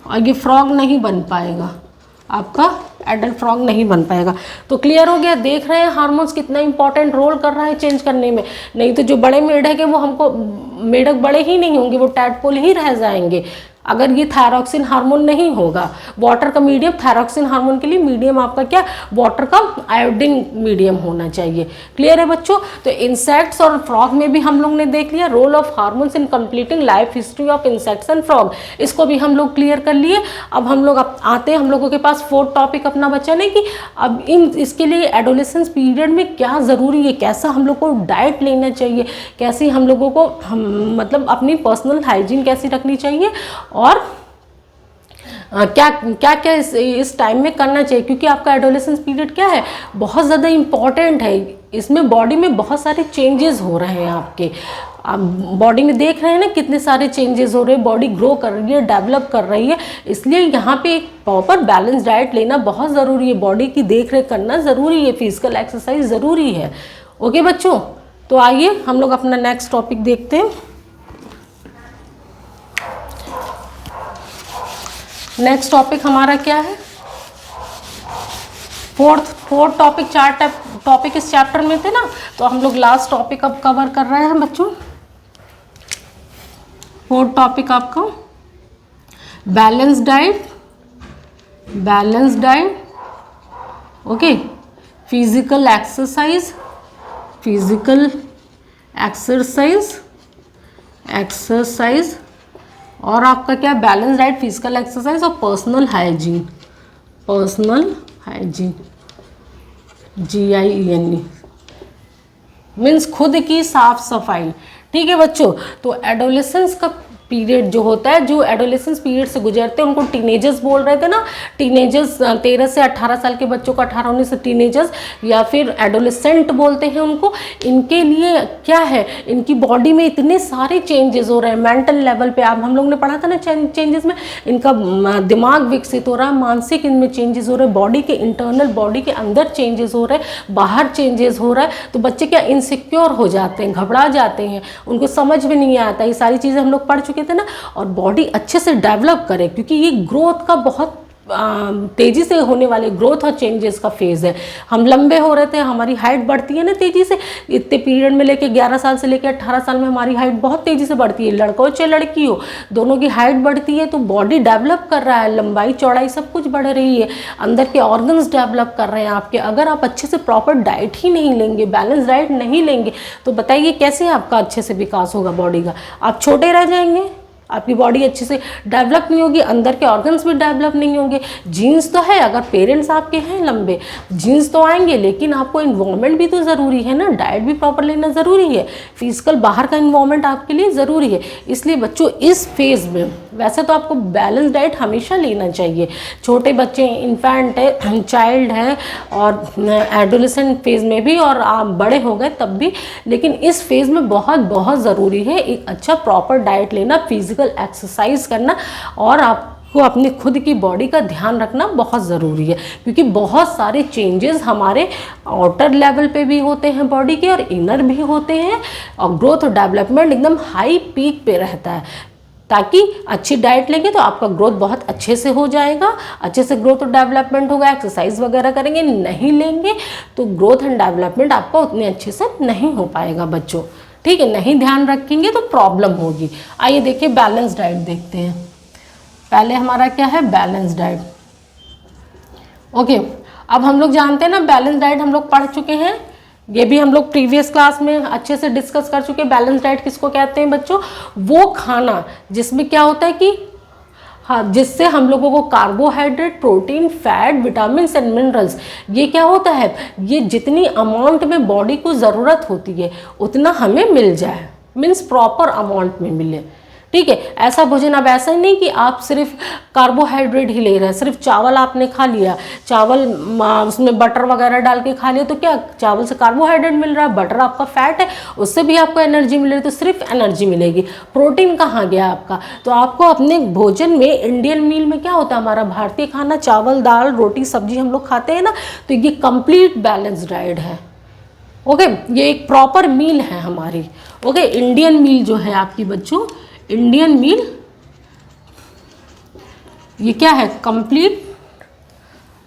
और ये फ्रॉग नहीं बन पाएगा, आपका एडल्ट फ्रॉग नहीं बन पाएगा। तो क्लियर हो गया? देख रहे हैं हार्मोन्स कितना इंपॉर्टेंट रोल कर रहा है चेंज करने में। नहीं तो जो बड़े मेढक है वो हमको, मेढक बड़े ही नहीं होंगे, वो टैडपोल ही रह जाएंगे अगर ये थायरॉक्सिन हार्मोन नहीं होगा। वाटर का मीडियम, थायरॉक्सिन हार्मोन के लिए मीडियम आपका क्या? वाटर का आयोडीन मीडियम होना चाहिए। क्लियर है बच्चों? तो इंसेक्ट्स और फ्रॉग में भी हम लोग ने देख लिया role of hormones in completing life history of insects and frog. इसको भी हम लोग क्लियर कर लिए। अब हम लोग आते हैं, हम लोगों के पास 4th टॉपिक अपना बचा नहीं कि अब इसके लिए एडोलेसेंस पीरियड में क्या ज़रूरी है, कैसा हम लोग को डाइट लेना चाहिए, कैसे हम लोगों को मतलब अपनी पर्सनल हाइजीन कैसी रखनी चाहिए, और क्या क्या क्या इस टाइम में करना चाहिए। क्योंकि आपका एडोलेसेंस पीरियड क्या है? बहुत ज़्यादा इम्पॉर्टेंट है। इसमें बॉडी में बहुत सारे चेंजेस हो रहे हैं आपके। आप बॉडी में देख रहे हैं ना कितने सारे चेंजेस हो रहे हैं, बॉडी ग्रो कर रही है, डेवलप कर रही है। इसलिए यहाँ पे एक प्रॉपर बैलेंस डाइट लेना बहुत ज़रूरी है, बॉडी की देख रेख करना ज़रूरी है, फिजिकल एक्सरसाइज ज़रूरी है। ओके बच्चों, तो आइए हम लोग अपना नेक्स्ट टॉपिक देखते हैं। नेक्स्ट टॉपिक हमारा क्या है? Fourth topic. 4 टॉपिक इस चैप्टर में थे ना, तो हम लोग लास्ट टॉपिक अब कवर कर रहे हैं बच्चों। 4th टॉपिक आपका balance diet, balance diet, okay, physical exercise, physical exercise, exercise, और आपका क्या? बैलेंस डाइट, फिजिकल एक्सरसाइज और personal hygiene, personal hygiene, GIENE means खुद की साफ सफाई। ठीक है बच्चों, तो एडोलेसेंस का पीरियड जो होता है, जो एडोलेसेंस पीरियड से गुजरते हैं उनको टीनेजर्स बोल रहे थे ना। टीनेजर्स 13 से 18 साल के बच्चों को 18-19 से टीनेजर्स या फिर एडोलेसेंट बोलते हैं उनको। इनके लिए क्या है? इनकी बॉडी में इतने सारे चेंजेस हो रहे हैं मेंटल लेवल पे। आप हम लोग ने पढ़ा था ना चेंजेस में, इनका दिमाग विकसित हो रहा है, मानसिक इनमें चेंजेस हो रहे हैं, बॉडी के इंटरनल, बॉडी के अंदर चेंजेस हो रहे हैं, बाहर चेंजेस हो रहा है। तो बच्चे क्या इनसिक्योर हो जाते हैं, घबरा जाते हैं, उनको समझ में नहीं आता। ये सारी चीज़ें हम लोग पढ़ चुके थे ना। और बॉडी अच्छे से डेवलप करे, क्योंकि ये ग्रोथ का बहुत तेज़ी से होने वाले ग्रोथ और चेंजेस का फेज़ है। हम लंबे हो रहे थे, हमारी हाइट बढ़ती है ना तेज़ी से, इतने पीरियड में लेके 11 साल से लेकर 18 साल में हमारी हाइट बहुत तेज़ी से बढ़ती है। लड़का हो चाहे लड़की हो, दोनों की हाइट बढ़ती है, तो बॉडी डेवलप कर रहा है, लंबाई चौड़ाई सब कुछ बढ़ रही है, अंदर के ऑर्गन्स डेवलप कर रहे हैं आपके। अगर आप अच्छे से प्रॉपर डाइट ही नहीं लेंगे, बैलेंस डाइट नहीं लेंगे, तो बताइए कैसे आपका अच्छे से विकास होगा बॉडी का? आप छोटे रह जाएंगे, आपकी बॉडी अच्छे से डेवलप नहीं होगी, अंदर के ऑर्गन्स भी डेवलप नहीं होंगे। जीन्स तो है, अगर पेरेंट्स आपके हैं लंबे, जीन्स तो आएंगे, लेकिन आपको इन्वायरमेंट भी तो ज़रूरी है ना, डाइट भी प्रॉपर लेना ज़रूरी है, फिजिकल बाहर का इन्वायरमेंट आपके लिए ज़रूरी है। इसलिए बच्चों इस फेज़ में वैसे तो आपको बैलेंस डाइट हमेशा लेना चाहिए। छोटे बच्चे, इन्फेंट है, चाइल्ड है, और एडोलेसेंट फेज़ में भी, और आप बड़े हो गए तब भी, लेकिन इस फेज़ में बहुत बहुत ज़रूरी है एक अच्छा प्रॉपर डाइट लेना, फिजिकल एक्सरसाइज करना, और आपको अपने खुद की बॉडी का ध्यान रखना बहुत ज़रूरी है। क्योंकि बहुत सारे चेंजेस हमारे आउटर लेवल पे भी होते हैं बॉडी के, और इनर भी होते हैं, और ग्रोथ और डेवलपमेंट एकदम हाई पीक पे रहता है। ताकि अच्छी डाइट लेंगे तो आपका ग्रोथ बहुत अच्छे से हो जाएगा, अच्छे से ग्रोथ और डेवलपमेंट होगा, एक्सरसाइज वगैरह करेंगे। नहीं लेंगे तो ग्रोथ एंड डेवलपमेंट आपका उतने अच्छे से नहीं हो पाएगा बच्चों, ठीक है? नहीं ध्यान रखेंगे तो प्रॉब्लम होगी। आइए देखिए बैलेंस डाइट देखते हैं। पहले हमारा क्या है, बैलेंस डाइट। ओके, अब हम लोग जानते हैं ना बैलेंस डाइट हम लोग पढ़ चुके हैं, ये भी हम लोग प्रीवियस क्लास में अच्छे से डिस्कस कर चुके हैं। बैलेंस डाइट किसको कहते हैं बच्चों? वो खाना जिसमें क्या होता है कि हाँ, जिससे हम लोगों को carbohydrate, protein, fat, vitamin and minerals, ये क्या होता है, ये जितनी अमाउंट में बॉडी को ज़रूरत होती है उतना हमें मिल जाए, मीन्स प्रॉपर अमाउंट में मिले, ठीक है? ऐसा भोजन, अब ऐसा ही नहीं कि आप सिर्फ कार्बोहाइड्रेट ही ले रहे हैं, सिर्फ चावल आपने खा लिया, चावल उसमें बटर वगैरह डाल के खा लिया, तो क्या चावल से कार्बोहाइड्रेट मिल रहा है, बटर आपका फैट है, उससे भी आपको एनर्जी मिल रही है, तो सिर्फ एनर्जी मिलेगी। प्रोटीन कहाँ गया आपका? तो आपको अपने भोजन में, इंडियन मील में क्या होता है, हमारा भारतीय खाना, चावल, दाल, रोटी, सब्जी हम लोग खाते हैं ना, तो ये कंप्लीट बैलेंस डाइट है। ओके, ये एक प्रॉपर मील है हमारी। ओके, इंडियन मील जो है आपकी बच्चों, इंडियन मील, ये क्या है, कंप्लीट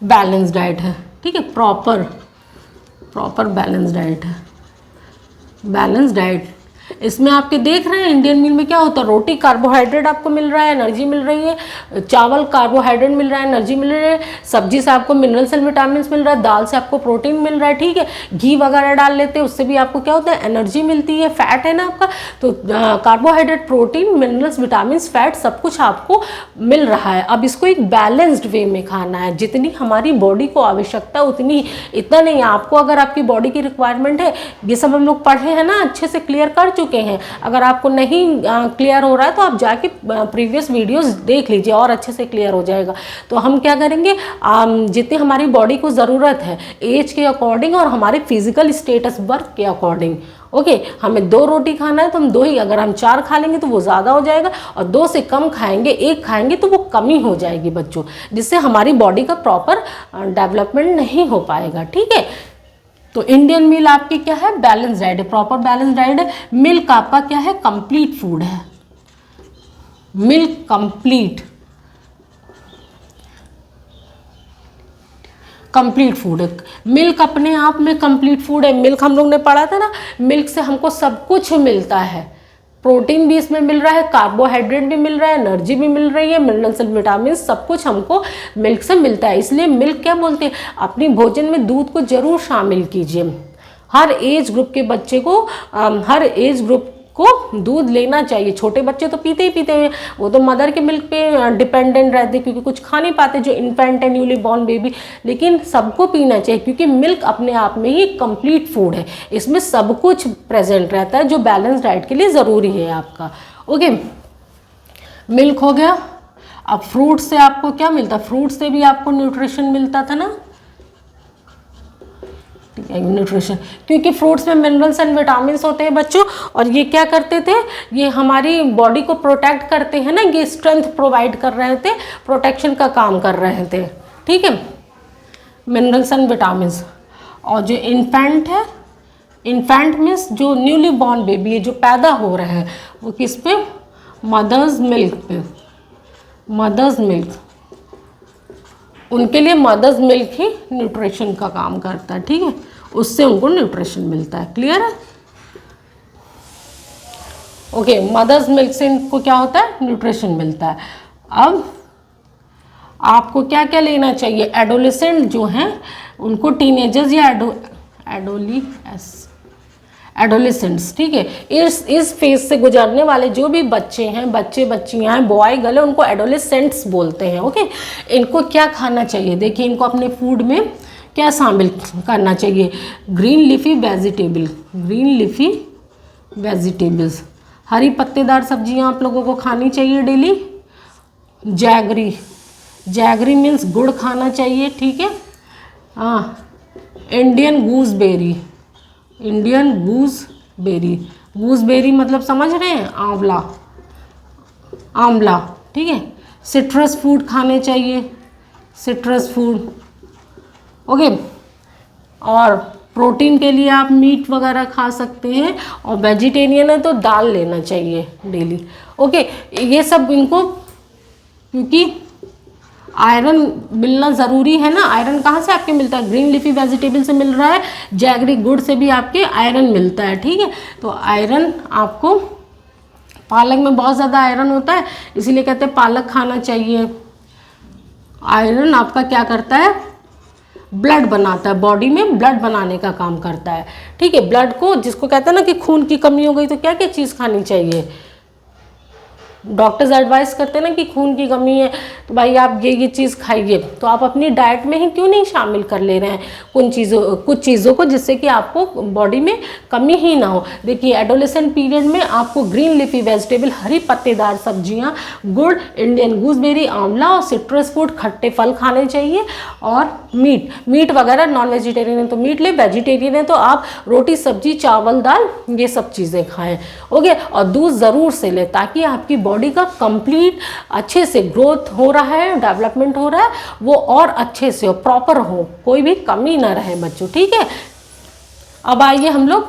बैलेंस डाइट है, ठीक है? प्रॉपर बैलेंस डाइट है। बैलेंस डाइट इसमें आपके देख रहे हैं इंडियन मील में क्या होता है, रोटी कार्बोहाइड्रेट आपको मिल रहा है, एनर्जी मिल रही है, चावल कार्बोहाइड्रेट मिल रहा है, एनर्जी मिल रही है, सब्जी से आपको मिनरल्स एंड विटामिन मिल रहा है, दाल से आपको प्रोटीन मिल रहा है, ठीक है? घी वगैरह डाल लेते हैं, उससे भी आपको क्या होता है, एनर्जी मिलती है। फैट है ना आपका, तो carbohydrate, protein, minerals, vitamin, fat सब कुछ आपको मिल रहा है। अब इसको एक बैलेंस्ड वे में खाना है, जितनी हमारी बॉडी को आवश्यकता उतनी, इतना नहीं आपको, अगर आपकी बॉडी की रिक्वायरमेंट है, ये सब हम लोग पढ़े हैं ना, अच्छे से क्लियर कर चुके हैं। अगर आपको नहीं क्लियर हो रहा है तो आप जाके प्रीवियस वीडियोस देख लीजिए, और अच्छे से क्लियर हो जाएगा। तो हम क्या करेंगे, जितनी हमारी बॉडी को ज़रूरत है एज के अकॉर्डिंग और हमारे फिजिकल स्टेटस वर्क के अकॉर्डिंग, ओके, हमें 2 रोटी खाना है तो हम 2 ही, अगर हम 4 खा लेंगे तो वो ज़्यादा हो जाएगा, और 2 से कम खाएंगे, 1 खाएंगे तो वो कमी हो जाएगी बच्चों, जिससे हमारी बॉडी का प्रॉपर डेवलपमेंट नहीं हो पाएगा, ठीक है? तो इंडियन मील आपकी क्या है, बैलेंस डाइट है, प्रॉपर बैलेंस डाइट है। मिल्क आपका क्या है, कंप्लीट फूड है। मिल्क कंप्लीट फूड है। मिल्क अपने आप में कंप्लीट फूड है। मिल्क हम लोग ने पढ़ा था ना, मिल्क से हमको सब कुछ मिलता है, प्रोटीन भी इसमें मिल रहा है, कार्बोहाइड्रेट भी मिल रहा है, एनर्जी भी मिल रही है, मिनरल्स एंड विटामिन सब कुछ हमको मिल्क से मिलता है। इसलिए मिल्क क्या बोलते हैं, अपनी भोजन में दूध को जरूर शामिल कीजिए। हर एज ग्रुप के बच्चे को, हर एज ग्रुप को दूध लेना चाहिए। छोटे बच्चे तो पीते ही पीते हैं, वो तो मदर के मिल्क पे डिपेंडेंट रहते हैं, क्योंकि कुछ खा नहीं पाते जो इन्फेंट है, न्यूली बॉर्न बेबी, लेकिन सबको पीना चाहिए, क्योंकि मिल्क अपने आप में ही कंप्लीट फूड है, इसमें सब कुछ प्रेजेंट रहता है जो बैलेंस डाइट के लिए ज़रूरी है आपका। ओके, मिल्क हो गया। अब फ्रूट से आपको क्या मिलता, फ्रूट से भी आपको न्यूट्रिशन मिलता था ना, न्यूट्रिशन, क्योंकि फ्रूट्स में मिनरल्स एंड विटामिन होते हैं बच्चों, और ये क्या करते थे, ये हमारी बॉडी को प्रोटेक्ट करते हैं ना, ये स्ट्रेंथ प्रोवाइड कर रहे थे, प्रोटेक्शन का काम कर रहे थे, ठीक है? Minerals and vitamin. और जो इन्फेंट है, इन्फेंट मीन्स जो न्यूली बॉर्न बेबी है, जो पैदा हो रहे हैं, वो किस पे, मदर्स मिल्क पे, मदर्स मिल्क, उनके लिए मदर्स मिल्क ही न्यूट्रिशन का काम करता है, ठीक है, उससे उनको न्यूट्रिशन मिलता है। क्लियर है? ओके, मदर्स मिल्क से इनको क्या होता है? न्यूट्रिशन मिलता है। अब आपको क्या क्या लेना चाहिए? एडोलेसेंट जो हैं उनको, टीनेजर्स या एडोलेसेंट्स, ठीक है, इस फेज से गुजरने वाले जो भी बच्चे हैं, बच्चे बच्चियां हैं, बॉय गर्ल, उनको एडोलेसेंट्स बोलते हैं। ओके, इनको क्या खाना चाहिए? देखिए, इनको अपने फूड में क्या शामिल करना चाहिए? ग्रीन लीफी वेजिटेबल्स, हरी पत्तेदार सब्जियां आप लोगों को खानी चाहिए डेली। जैगरी मीन्स गुड़ खाना चाहिए, ठीक है। हाँ, इंडियन गूसबेरी मतलब समझ रहे हैं? आंवला, ठीक है। सिट्रस फूड खाने चाहिए, ओके। और प्रोटीन के लिए आप मीट वगैरह खा सकते हैं, और वेजिटेरियन है तो दाल लेना चाहिए डेली। ओके, ये सब इनको, क्योंकि आयरन मिलना ज़रूरी है ना। आयरन कहाँ से आपके मिलता है? ग्रीन लीफी वेजिटेबल से मिल रहा है, जैगरी गुड़ से भी आपके आयरन मिलता है, ठीक है। तो आयरन आपको, पालक में बहुत ज़्यादा आयरन होता है, इसीलिए कहते हैं पालक खाना चाहिए। आयरन आपका क्या करता है? ब्लड बनाता है, बॉडी में ब्लड बनाने का काम करता है, ठीक है। ब्लड को, जिसको कहते हैं ना कि खून की कमी हो गई तो क्या क्या चीज़ खानी चाहिए? डॉक्टर्स एडवाइस करते हैं ना कि खून की कमी है तो भाई आप ये चीज़ खाइए, तो आप अपनी डाइट में ही क्यों नहीं शामिल कर ले रहे हैं कुछ चीज़ों को, जिससे कि आपको बॉडी में कमी ही ना हो। देखिए, एडोलेसेंट पीरियड में आपको ग्रीन लीफी वेजिटेबल, हरी पत्तेदार सब्जियां, गुड़, इंडियन गूसबेरी, आंवला और सिट्रस फूड, खट्टे फल खाने चाहिए। और मीट वगैरह, नॉन वेजिटेरियन है तो मीट ले, वेजिटेरियन है तो आप रोटी सब्जी चावल दाल ये सब चीज़ें खाएं। ओके, और दूध ज़रूर से लें, ताकि आपकी बॉडी का कंप्लीट अच्छे से ग्रोथ हो रहा है, डेवलपमेंट हो रहा है, वो और अच्छे से प्रॉपर हो, कोई भी कमी ना रहे बच्चों, ठीक है। अब आइए हम लोग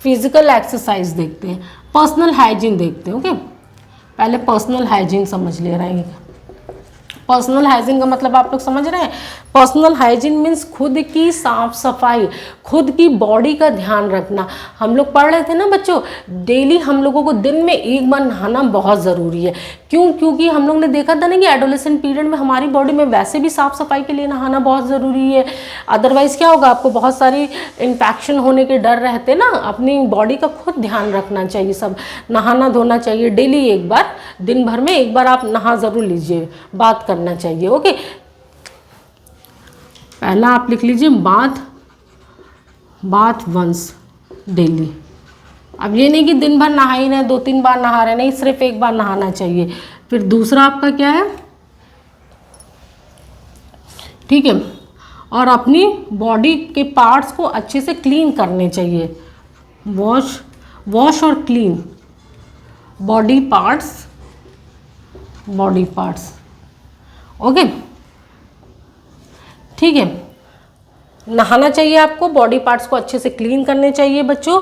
फिजिकल एक्सरसाइज देखते हैं, पर्सनल हाइजीन देखते हैं। ओके, पहले पर्सनल हाइजीन समझ ले रहे हैं। पर्सनल हाइजीन का मतलब आप लोग समझ रहे हैं? पर्सनल हाइजीन मीन्स खुद की साफ सफाई, खुद की बॉडी का ध्यान रखना। हम लोग पढ़ रहे थे ना बच्चों, डेली हम लोगों को दिन में एक बार नहाना बहुत ज़रूरी है। क्यों? क्योंकि हम लोग ने देखा था ना कि एडोलेसेंट पीरियड में हमारी बॉडी में वैसे भी साफ सफाई के लिए नहाना बहुत ज़रूरी है। अदरवाइज़ क्या होगा, आपको बहुत सारी इन्फेक्शन होने के डर रहते ना। अपनी बॉडी का खुद ध्यान रखना चाहिए, सब नहाना धोना चाहिए डेली, एक बार, दिन भर में एक बार आप नहा ज़रूर लीजिए, बात करना चाहिए। ओके, पहला आप लिख लीजिए बाथ वंस डेली। अब ये नहीं कि दिन भर नहा ही रहे, 2-3 बार नहा रहे, नहीं, सिर्फ एक बार नहाना चाहिए। फिर दूसरा आपका क्या है? ठीक है, और अपनी बॉडी के पार्ट्स को अच्छे से क्लीन करने चाहिए। वॉश और क्लीन बॉडी पार्ट्स। ओके, ठीक है, नहाना चाहिए आपको, बॉडी पार्ट्स को अच्छे से क्लीन करने चाहिए बच्चों।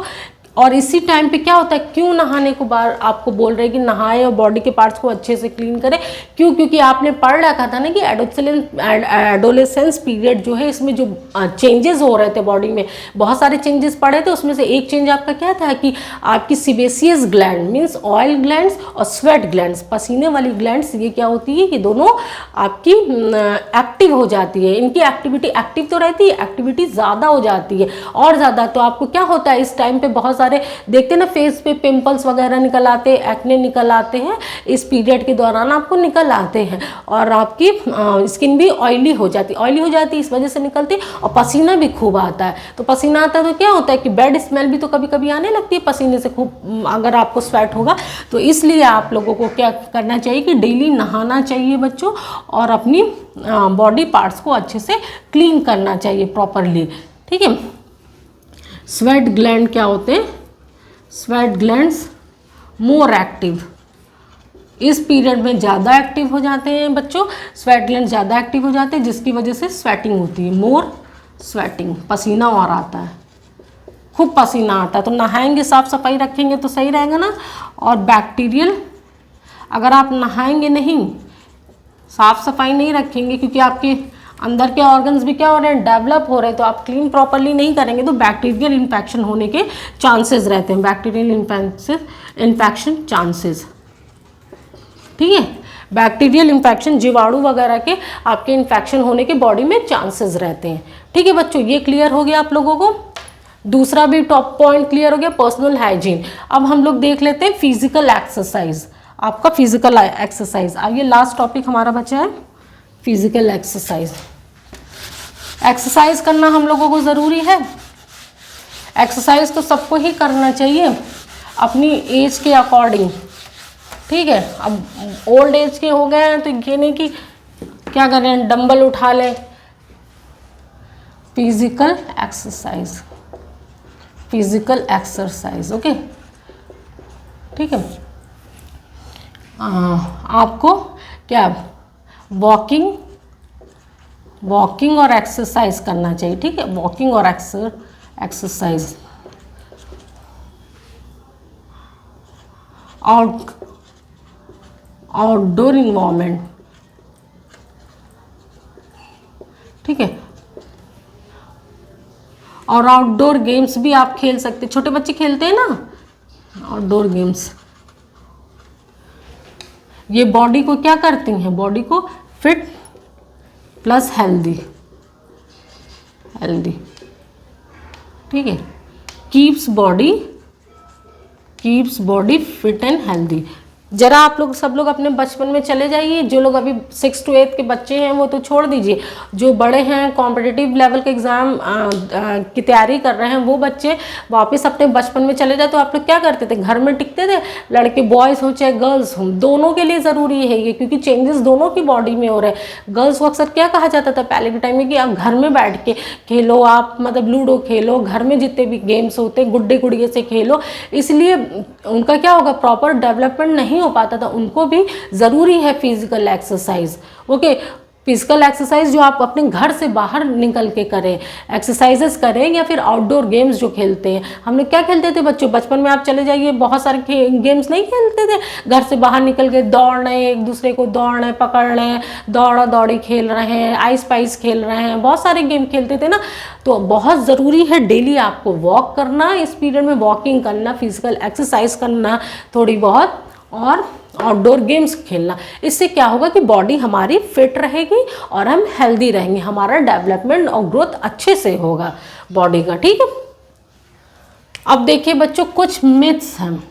और इसी टाइम पे क्या होता है, क्यों नहाने को बार आपको बोल रहे हैं कि नहाए और बॉडी के पार्ट्स को अच्छे से क्लीन करें? क्यों? क्योंकि आपने पढ़ रखा था ना कि एडोलेसेंस पीरियड जो है, इसमें जो चेंजेस हो रहे थे बॉडी में, बहुत सारे चेंजेस पड़े थे। उसमें से एक चेंज आपका क्या था कि आपकी sebaceous gland means oil glands और स्वेट ग्लैंड्स, पसीने वाली ग्लैंड्स, ये क्या होती है, ये दोनों आपकी एक्टिव हो जाती है। इनकी एक्टिविटी, एक्टिव तो रहती है, एक्टिविटी ज़्यादा हो जाती है और ज़्यादा। तो आपको क्या होता है, इस टाइम पे बहुत सारे देखते हैं ना, फेस पे पिंपल्स वगैरह निकल आते हैं, एक्ने निकल आते हैं, इस पीरियड के दौरान आपको निकल आते हैं। और आपकी स्किन भी ऑयली हो जाती है, इस वजह से निकलती है। और पसीना भी खूब आता है, तो पसीना आता है तो क्या होता है कि बैड स्मेल भी तो कभी कभी आने लगती है पसीने से खूब, अगर आपको स्वेट होगा तो। इसलिए आप लोगों को क्या करना चाहिए कि डेली नहाना चाहिए बच्चों, और अपनी बॉडी पार्ट्स को अच्छे से क्लीन करना चाहिए प्रॉपरली, ठीक है। स्वेट ग्लैंड क्या होते हैं? स्वेट ग्लैंड्स मोर एक्टिव, इस पीरियड में ज़्यादा एक्टिव हो जाते हैं बच्चों। स्वेट ग्लैंड ज़्यादा एक्टिव हो जाते हैं, जिसकी वजह से स्वेटिंग होती है, मोर स्वेटिंग, पसीना और आता है, खूब पसीना आता है। तो नहाएंगे, साफ सफाई रखेंगे तो सही रहेगा ना। और बैक्टीरियल, अगर आप नहाएंगे नहीं, साफ सफाई नहीं रखेंगे, क्योंकि आपके अंदर के ऑर्गन्स भी क्या हो रहे हैं, डेवलप हो रहे हैं। तो आप क्लीन प्रॉपरली नहीं करेंगे तो बैक्टीरियल इन्फेक्शन होने के चांसेस रहते हैं, बैक्टीरियल इन्फेक्शन चांसेस, ठीक है। बैक्टीरियल इन्फेक्शन, जीवाणु वगैरह के आपके इन्फेक्शन होने के बॉडी में चांसेस रहते हैं, ठीक है बच्चों। ये क्लियर हो गया आप लोगों को। दूसरा भी टॉप पॉइंट क्लियर हो गया, पर्सनल हाइजीन। अब हम लोग देख लेते हैं फिजिकल एक्सरसाइज, आपका फिजिकल एक्सरसाइज। अब ये लास्ट टॉपिक हमारा बचा है, फिजिकल एक्सरसाइज। एक्सरसाइज करना हम लोगों को ज़रूरी है। एक्सरसाइज तो सबको ही करना चाहिए अपनी एज के अकॉर्डिंग, ठीक है। अब ओल्ड एज के हो गए हैं तो ये नहीं कि क्या करें, डंबल उठा लें। Physical exercise, physical exercise, okay, ठीक है। आपको क्या वॉकिंग और एक्सरसाइज करना चाहिए, ठीक है। वॉकिंग और एक्सरसाइज। आउटडोर इन्वायरमेंट, ठीक है। और आउटडोर गेम्स भी आप खेल सकते, छोटे बच्चे खेलते हैं ना आउटडोर गेम्स। ये बॉडी को क्या करती हैं, बॉडी को फिट प्लस हेल्दी, ठीक है। Keeps body fit and healthy. जरा आप लोग सब लोग अपने बचपन में चले जाइए। जो लोग अभी 6 to 8 के बच्चे हैं वो तो छोड़ दीजिए, जो बड़े हैं कॉम्पिटिटिव लेवल के एग्ज़ाम की तैयारी कर रहे हैं वो बच्चे वापस अपने बचपन में चले जाए तो आप लोग क्या करते थे, घर में टिकते थे। लड़के बॉयज़ हो चाहे गर्ल्स हो, दोनों के लिए ज़रूरी है ये, क्योंकि चेंजेस दोनों की बॉडी में हो रहे हैं। गर्ल्स को अक्सर क्या कहा जाता था पहले के टाइम में कि आप घर में बैठ के खेलो, आप मतलब लूडो खेलो, घर में जितने भी गेम्स होते गुड्डे गुड़िए से खेलो। इसलिए उनका क्या होगा, प्रॉपर डेवलपमेंट नहीं हो पाता था। उनको भी ज़रूरी है physical exercise, okay. Physical exercise जो आप अपने घर से बाहर निकल के करें, एक्सरसाइजेस करें, या फिर आउटडोर गेम्स जो खेलते हैं। हम लोग क्या खेलते थे बच्चों, बचपन में आप चले जाइए बहुत सारे गेम्स नहीं खेलते थे। घर से बाहर निकल के दौड़ना, एक दूसरे को दौड़ना, पकड़ना, दौड़ा दौड़ी खेल रहे हैं, आइस पाइस खेल रहे हैं, बहुत सारे गेम खेलते थे ना। तो बहुत ज़रूरी है डेली आपको वॉक करना, इस पीरियड में वॉकिंग करना, फिजिकल एक्सरसाइज करना थोड़ी बहुत, और आउटडोर गेम्स खेलना। इससे क्या होगा कि बॉडी हमारी फिट रहेगी और हम हेल्दी रहेंगे, हमारा डेवलपमेंट और ग्रोथ अच्छे से होगा बॉडी का, ठीक है। अब देखिए बच्चों, कुछ मिथ्स हैं।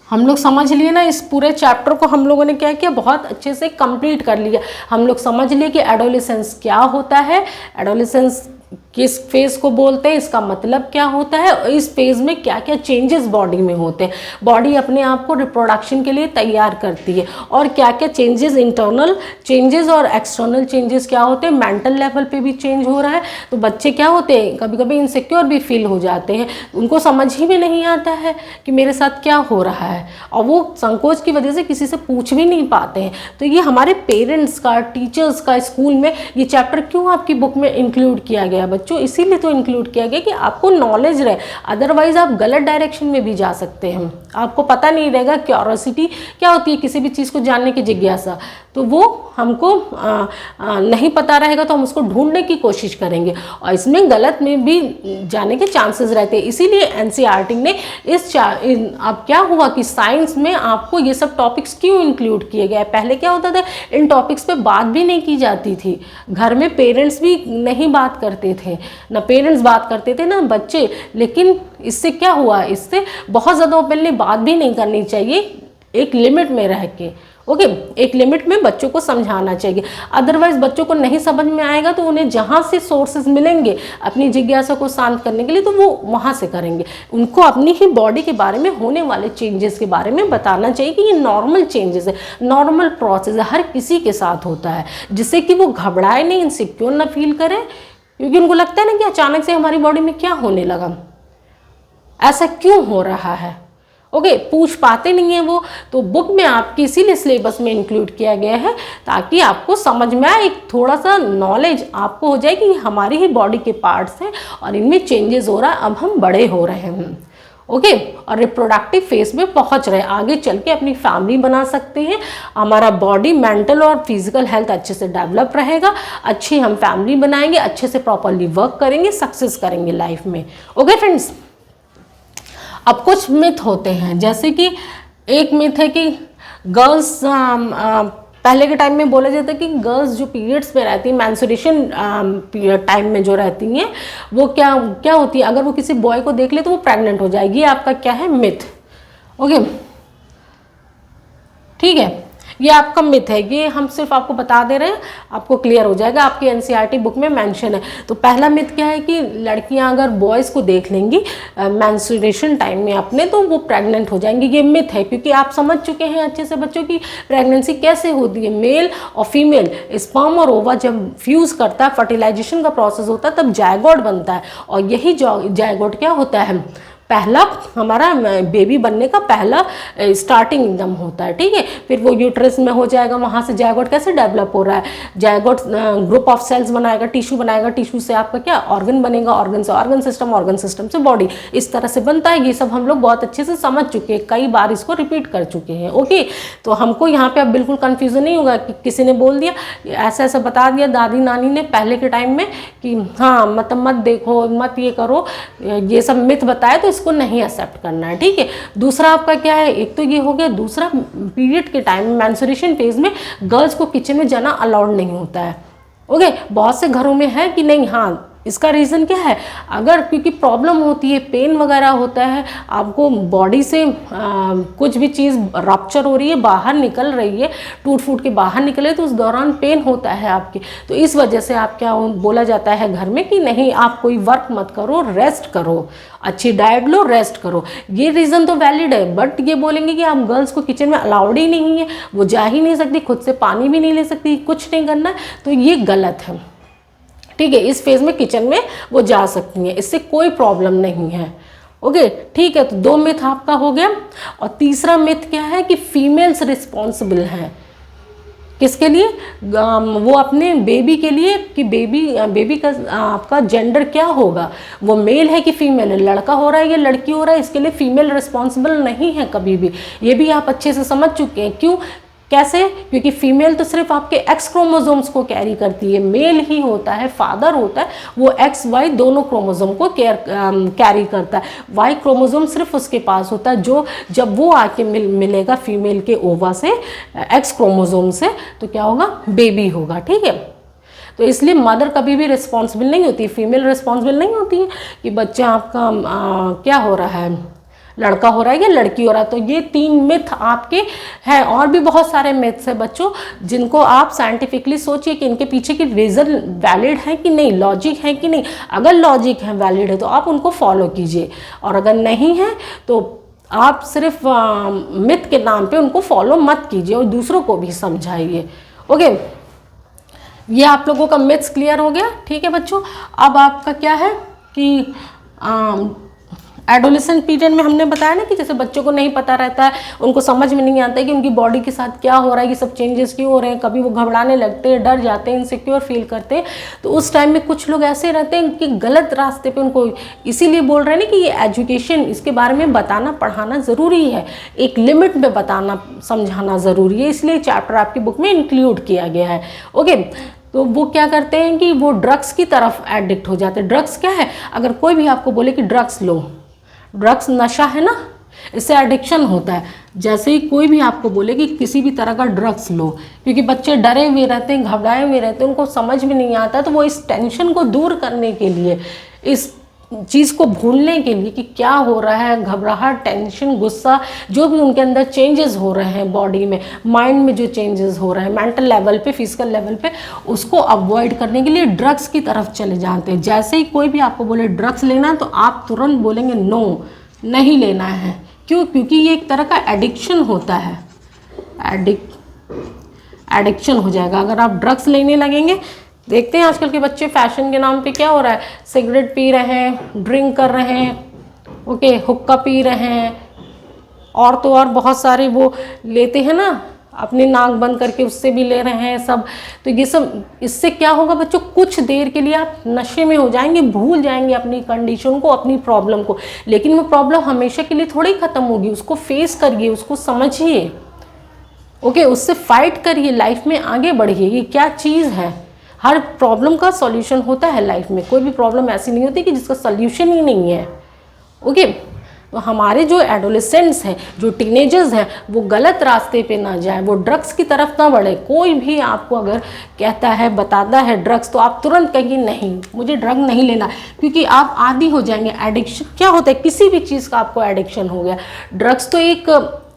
हम लोग समझ लिए ना, इस पूरे चैप्टर को हम लोगों ने क्या किया, बहुत अच्छे से कंप्लीट कर लिया। हम लोग समझ लिए कि एडोलेसेंस क्या होता है, एडोलेसेंस किस फेज को बोलते हैं, इसका मतलब क्या होता है, और इस फेज में क्या क्या चेंजेस बॉडी में होते हैं। बॉडी अपने आप को रिप्रोडक्शन के लिए तैयार करती है, और क्या क्या चेंजेस, इंटरनल चेंजेस और एक्सटर्नल चेंजेस क्या होते हैं। मेंटल लेवल पे भी चेंज हो रहा है, तो बच्चे क्या होते हैं, कभी कभी इनसिक्योर भी फील हो जाते हैं, उनको समझ ही में नहीं आता है कि मेरे साथ क्या हो रहा है, और वो संकोच की वजह से किसी से पूछ भी नहीं पाते हैं। तो ये हमारे पेरेंट्स का, टीचर्स का, स्कूल में ये चैप्टर क्यों आपकी बुक में इंक्लूड किया गया बच्चों, इसीलिए तो इंक्लूड किया गया कि आपको नॉलेज रहे। अदरवाइज आप गलत डायरेक्शन में भी जा सकते हैं, आपको पता नहीं रहेगा। क्यूरोसिटी क्या होती है, किसी भी चीज़ को जानने की जिज्ञासा, तो वो हमको नहीं पता रहेगा तो हम उसको ढूंढने की कोशिश करेंगे, और इसमें गलत में भी जाने के चांसेस रहते हैं। इसीलिए एनसीईआरटी ने अब क्या हुआ कि साइंस में आपको ये सब टॉपिक्स क्यों इंक्लूड किए गए। पहले क्या होता था, इन टॉपिक्स पे बात भी नहीं की जाती थी, घर में पेरेंट्स भी नहीं बात करते थे, ना पेरेंट्स बात करते थे ना बच्चे। लेकिन इससे क्या हुआ, इससे बहुत ज़्यादा ओपनली बात भी नहीं करनी चाहिए, एक लिमिट में रह के, ओके। एक लिमिट में बच्चों को समझाना चाहिए। अदरवाइज बच्चों को नहीं समझ में आएगा तो उन्हें जहाँ से सोर्सेज मिलेंगे अपनी जिज्ञासा को शांत करने के लिए, तो वो वहाँ से करेंगे। उनको अपनी ही बॉडी के बारे में होने वाले चेंजेस के बारे में बताना चाहिए कि ये नॉर्मल चेंजेस है, नॉर्मल प्रोसेस है, हर किसी के साथ होता है, जिससे कि वो घबराए नहीं, इनसिक्योर ना फील करें। क्योंकि उनको लगता है ना कि अचानक से हमारी बॉडी में क्या होने लगा, ऐसा क्यों हो रहा है, ओके। पूछ पाते नहीं है वो, तो बुक में आपकी इसीलिए सिलेबस में इंक्लूड किया गया है, ताकि आपको समझ में आए, एक थोड़ा सा नॉलेज आपको हो जाए कि हमारी ही बॉडी के पार्ट्स हैं और इनमें चेंजेस हो रहा है, अब हम बड़े हो रहे हैं, ओके। और रिप्रोडक्टिव फेज में पहुंच रहे, आगे चल के अपनी फैमिली बना सकते हैं, हमारा बॉडी, मेंटल और फिजिकल हेल्थ अच्छे से डेवलप रहेगा, अच्छी हम फैमिली बनाएंगे, अच्छे से प्रॉपरली वर्क करेंगे, सक्सेस करेंगे लाइफ में। ओके फ्रेंड्स, अब कुछ मिथ होते हैं, जैसे कि एक मिथ है कि गर्ल्स, पहले के टाइम में बोला जाता है कि गर्ल्स जो पीरियड्स में रहती हैं, मेंस्ट्रुएशन टाइम में जो रहती हैं, वो क्या होती है, अगर वो किसी बॉय को देख ले तो वो प्रेग्नेंट हो जाएगी। आपका क्या है, मिथ। ओके, ठीक है, ये आपका मिथ है, ये हम सिर्फ आपको बता दे रहे हैं, आपको क्लियर हो जाएगा, आपकी एनसीईआरटी बुक में मेंशन है। तो पहला मिथ क्या है कि लड़कियां अगर बॉयज़ को देख लेंगी मेंस्ट्रुएशन टाइम में अपने, तो वो प्रेग्नेंट हो जाएंगी। ये मिथ है, क्योंकि आप समझ चुके हैं अच्छे से बच्चों की प्रेगनेंसी कैसे होती है। मेल और फीमेल स्पर्म और ओवा जब फ्यूज़ करता है, फर्टिलाइजेशन का प्रोसेस होता है, तब जायगोट बनता है, और यही जायगोट क्या होता है, पहला हमारा बेबी बनने का पहला स्टार्टिंग एकदम होता है। ठीक है, फिर वो यूट्रस में हो जाएगा, वहाँ से जायगोट कैसे डेवलप हो रहा है, जायगोट ग्रुप ऑफ सेल्स बनाएगा, टिश्यू बनाएगा, टिश्यू से आपका क्या ऑर्गन बनेगा, ऑर्गन से ऑर्गन सिस्टम से बॉडी, इस तरह से बनता है। ये सब हम लोग बहुत अच्छे से समझ चुके हैं, कई बार इसको रिपीट कर चुके हैं। ओके, तो हमको यहाँ पे अब बिल्कुल कन्फ्यूजन नहीं होगा कि किसी ने बोल दिया, ऐसा ऐसा बता दिया दादी नानी ने पहले के टाइम में कि हाँ मतलब मत देखो, मत ये करो, ये सब मिथ बताए, तो इसको नहीं एक्सेप्ट करना है। ठीक है, दूसरा आपका क्या है, एक तो ये हो गया, दूसरा पीरियड के टाइम में मेंस्ट्रुएशन फेज में गर्ल्स को किचन में जाना अलाउड नहीं होता है। ओके, बहुत से घरों में है कि नहीं। हाँ, इसका रीज़न क्या है, अगर क्योंकि प्रॉब्लम होती है, पेन वगैरह होता है, आपको बॉडी से कुछ भी चीज़ रप्चर हो रही है, बाहर निकल रही है, टूट फूट के बाहर निकले, तो उस दौरान पेन होता है आपकी, तो इस वजह से आप क्या बोला जाता है घर में कि नहीं आप कोई वर्क मत करो, रेस्ट करो, अच्छी डाइट लो, रेस्ट करो। ये रीज़न तो वैलिड है, बट ये बोलेंगे कि आप गर्ल्स को किचन में अलाउड ही नहीं है, वो जा ही नहीं सकती, खुद से पानी भी नहीं ले सकती, कुछ नहीं करना है, तो ये गलत है। ठीक है, इस फेज में किचन में वो जा सकती हैं, इससे कोई प्रॉब्लम नहीं है। ओके, ठीक है, तो दो मिथ आपका हो गया। और तीसरा मिथ क्या है कि फीमेल्स रिस्पॉन्सिबल हैं किसके लिए, वो अपने बेबी के लिए, कि बेबी का आपका जेंडर क्या होगा, वो मेल है कि फीमेल है, लड़का हो रहा है या लड़की हो रहा है, इसके लिए फीमेल रिस्पॉन्सिबल नहीं है कभी भी। ये भी आप अच्छे से समझ चुके हैं। क्यों, कैसे, क्योंकि फीमेल तो सिर्फ आपके एक्स क्रोमोसोम्स को कैरी करती है, मेल ही होता है, फादर होता है, वो एक्स वाई दोनों क्रोमोसोम को कैरी करता है। वाई क्रोमोसोम सिर्फ उसके पास होता है, जो जब वो आके मिलेगा फीमेल के ओवा से, एक्स क्रोमोसोम से, तो क्या होगा, बेबी होगा। ठीक है, तो इसलिए मदर कभी भी रिस्पॉन्सिबल नहीं होती, फीमेल रिस्पॉन्सिबल नहीं होती है कि बच्चा आपका क्या हो रहा है, लड़का हो रहा है या लड़की हो रहा है। तो ये 3 मिथ आपके हैं, और भी बहुत सारे मिथ्स हैं बच्चों, जिनको आप साइंटिफिकली सोचिए कि इनके पीछे की रीज़न वैलिड है कि नहीं, लॉजिक है कि नहीं। अगर लॉजिक है, वैलिड है, तो आप उनको फॉलो कीजिए, और अगर नहीं है तो आप सिर्फ मिथ के नाम पे उनको फॉलो मत कीजिए, और दूसरों को भी समझाइए। ओके, ये आप लोगों का मिथ्स क्लियर हो गया। ठीक है बच्चों, अब आपका क्या है कि एडोलेसेंट पीरियड में हमने बताया ना कि जैसे बच्चों को नहीं पता रहता है, उनको समझ में नहीं आता है कि उनकी बॉडी के साथ क्या हो रहा है, ये सब चेंजेस क्यों हो रहे हैं, कभी वो घबराने लगते हैं, डर जाते हैं, इनसिक्योर फील करते हैं। तो उस टाइम में कुछ लोग ऐसे रहते हैं कि गलत रास्ते पे उनको, इसीलिए बोल रहे हैं ना कि ये एजुकेशन, इसके बारे में बताना पढ़ाना ज़रूरी है, एक लिमिट में बताना समझाना ज़रूरी है, इसलिए चैप्टर आपकी बुक में इंक्लूड किया गया है। ओके, तो वो क्या करते हैं कि वो ड्रग्स की तरफ एडिक्ट हो जाते हैं। ड्रग्स क्या है, अगर कोई भी आपको बोले कि ड्रग्स लो, ड्रग्स नशा है ना, इससे एडिक्शन होता है। जैसे ही कोई भी आपको बोले कि किसी भी तरह का ड्रग्स लो, क्योंकि बच्चे डरे हुए रहते हैं, घबराए हुए रहते हैं, उनको समझ में नहीं आता, तो वो इस टेंशन को दूर करने के लिए, इस चीज़ को भूलने के लिए कि क्या हो रहा है, घबराहट, टेंशन, गुस्सा, जो भी उनके अंदर चेंजेस हो रहे हैं बॉडी में, माइंड में जो चेंजेस हो रहे हैं, मेंटल लेवल पे, फिजिकल लेवल पे, उसको अवॉइड करने के लिए ड्रग्स की तरफ चले जाते हैं। जैसे ही कोई भी आपको बोले ड्रग्स लेना है, तो आप तुरंत बोलेंगे नो, नहीं लेना है। क्यों, क्योंकि ये एक तरह का एडिक्शन होता है, एडिक्शन हो जाएगा अगर आप ड्रग्स लेने लगेंगे। देखते हैं आजकल के बच्चे फैशन के नाम पे क्या हो रहा है, सिगरेट पी रहे हैं, ड्रिंक कर रहे हैं, ओके, हुक्का पी रहे हैं, और तो और बहुत सारे वो लेते हैं ना अपने नाक बंद करके उससे भी ले रहे हैं सब। तो ये सब, इससे क्या होगा बच्चों, कुछ देर के लिए आप नशे में हो जाएंगे, भूल जाएंगे अपनी कंडीशन को, अपनी प्रॉब्लम को, लेकिन वो प्रॉब्लम हमेशा के लिए थोड़ी ख़त्म होगी। उसको फेस करिए, उसको समझिए, ओके, उससे फाइट करिए, लाइफ में आगे बढ़िए। ये क्या चीज़ है, हर प्रॉब्लम का सॉल्यूशन होता है लाइफ में, कोई भी प्रॉब्लम ऐसी नहीं होती कि जिसका सॉल्यूशन ही नहीं है, ओके। तो हमारे जो एडोलेसेंट्स हैं, जो टीनेजर्स हैं, वो गलत रास्ते पे ना जाए, वो ड्रग्स की तरफ ना बढ़े। कोई भी आपको अगर कहता है, बताता है ड्रग्स, तो आप तुरंत कहिए नहीं, मुझे ड्रग नहीं लेना, क्योंकि आप आदी हो जाएंगे। एडिक्शन क्या होता है, किसी भी चीज़ का आपको एडिक्शन हो गया, ड्रग्स तो एक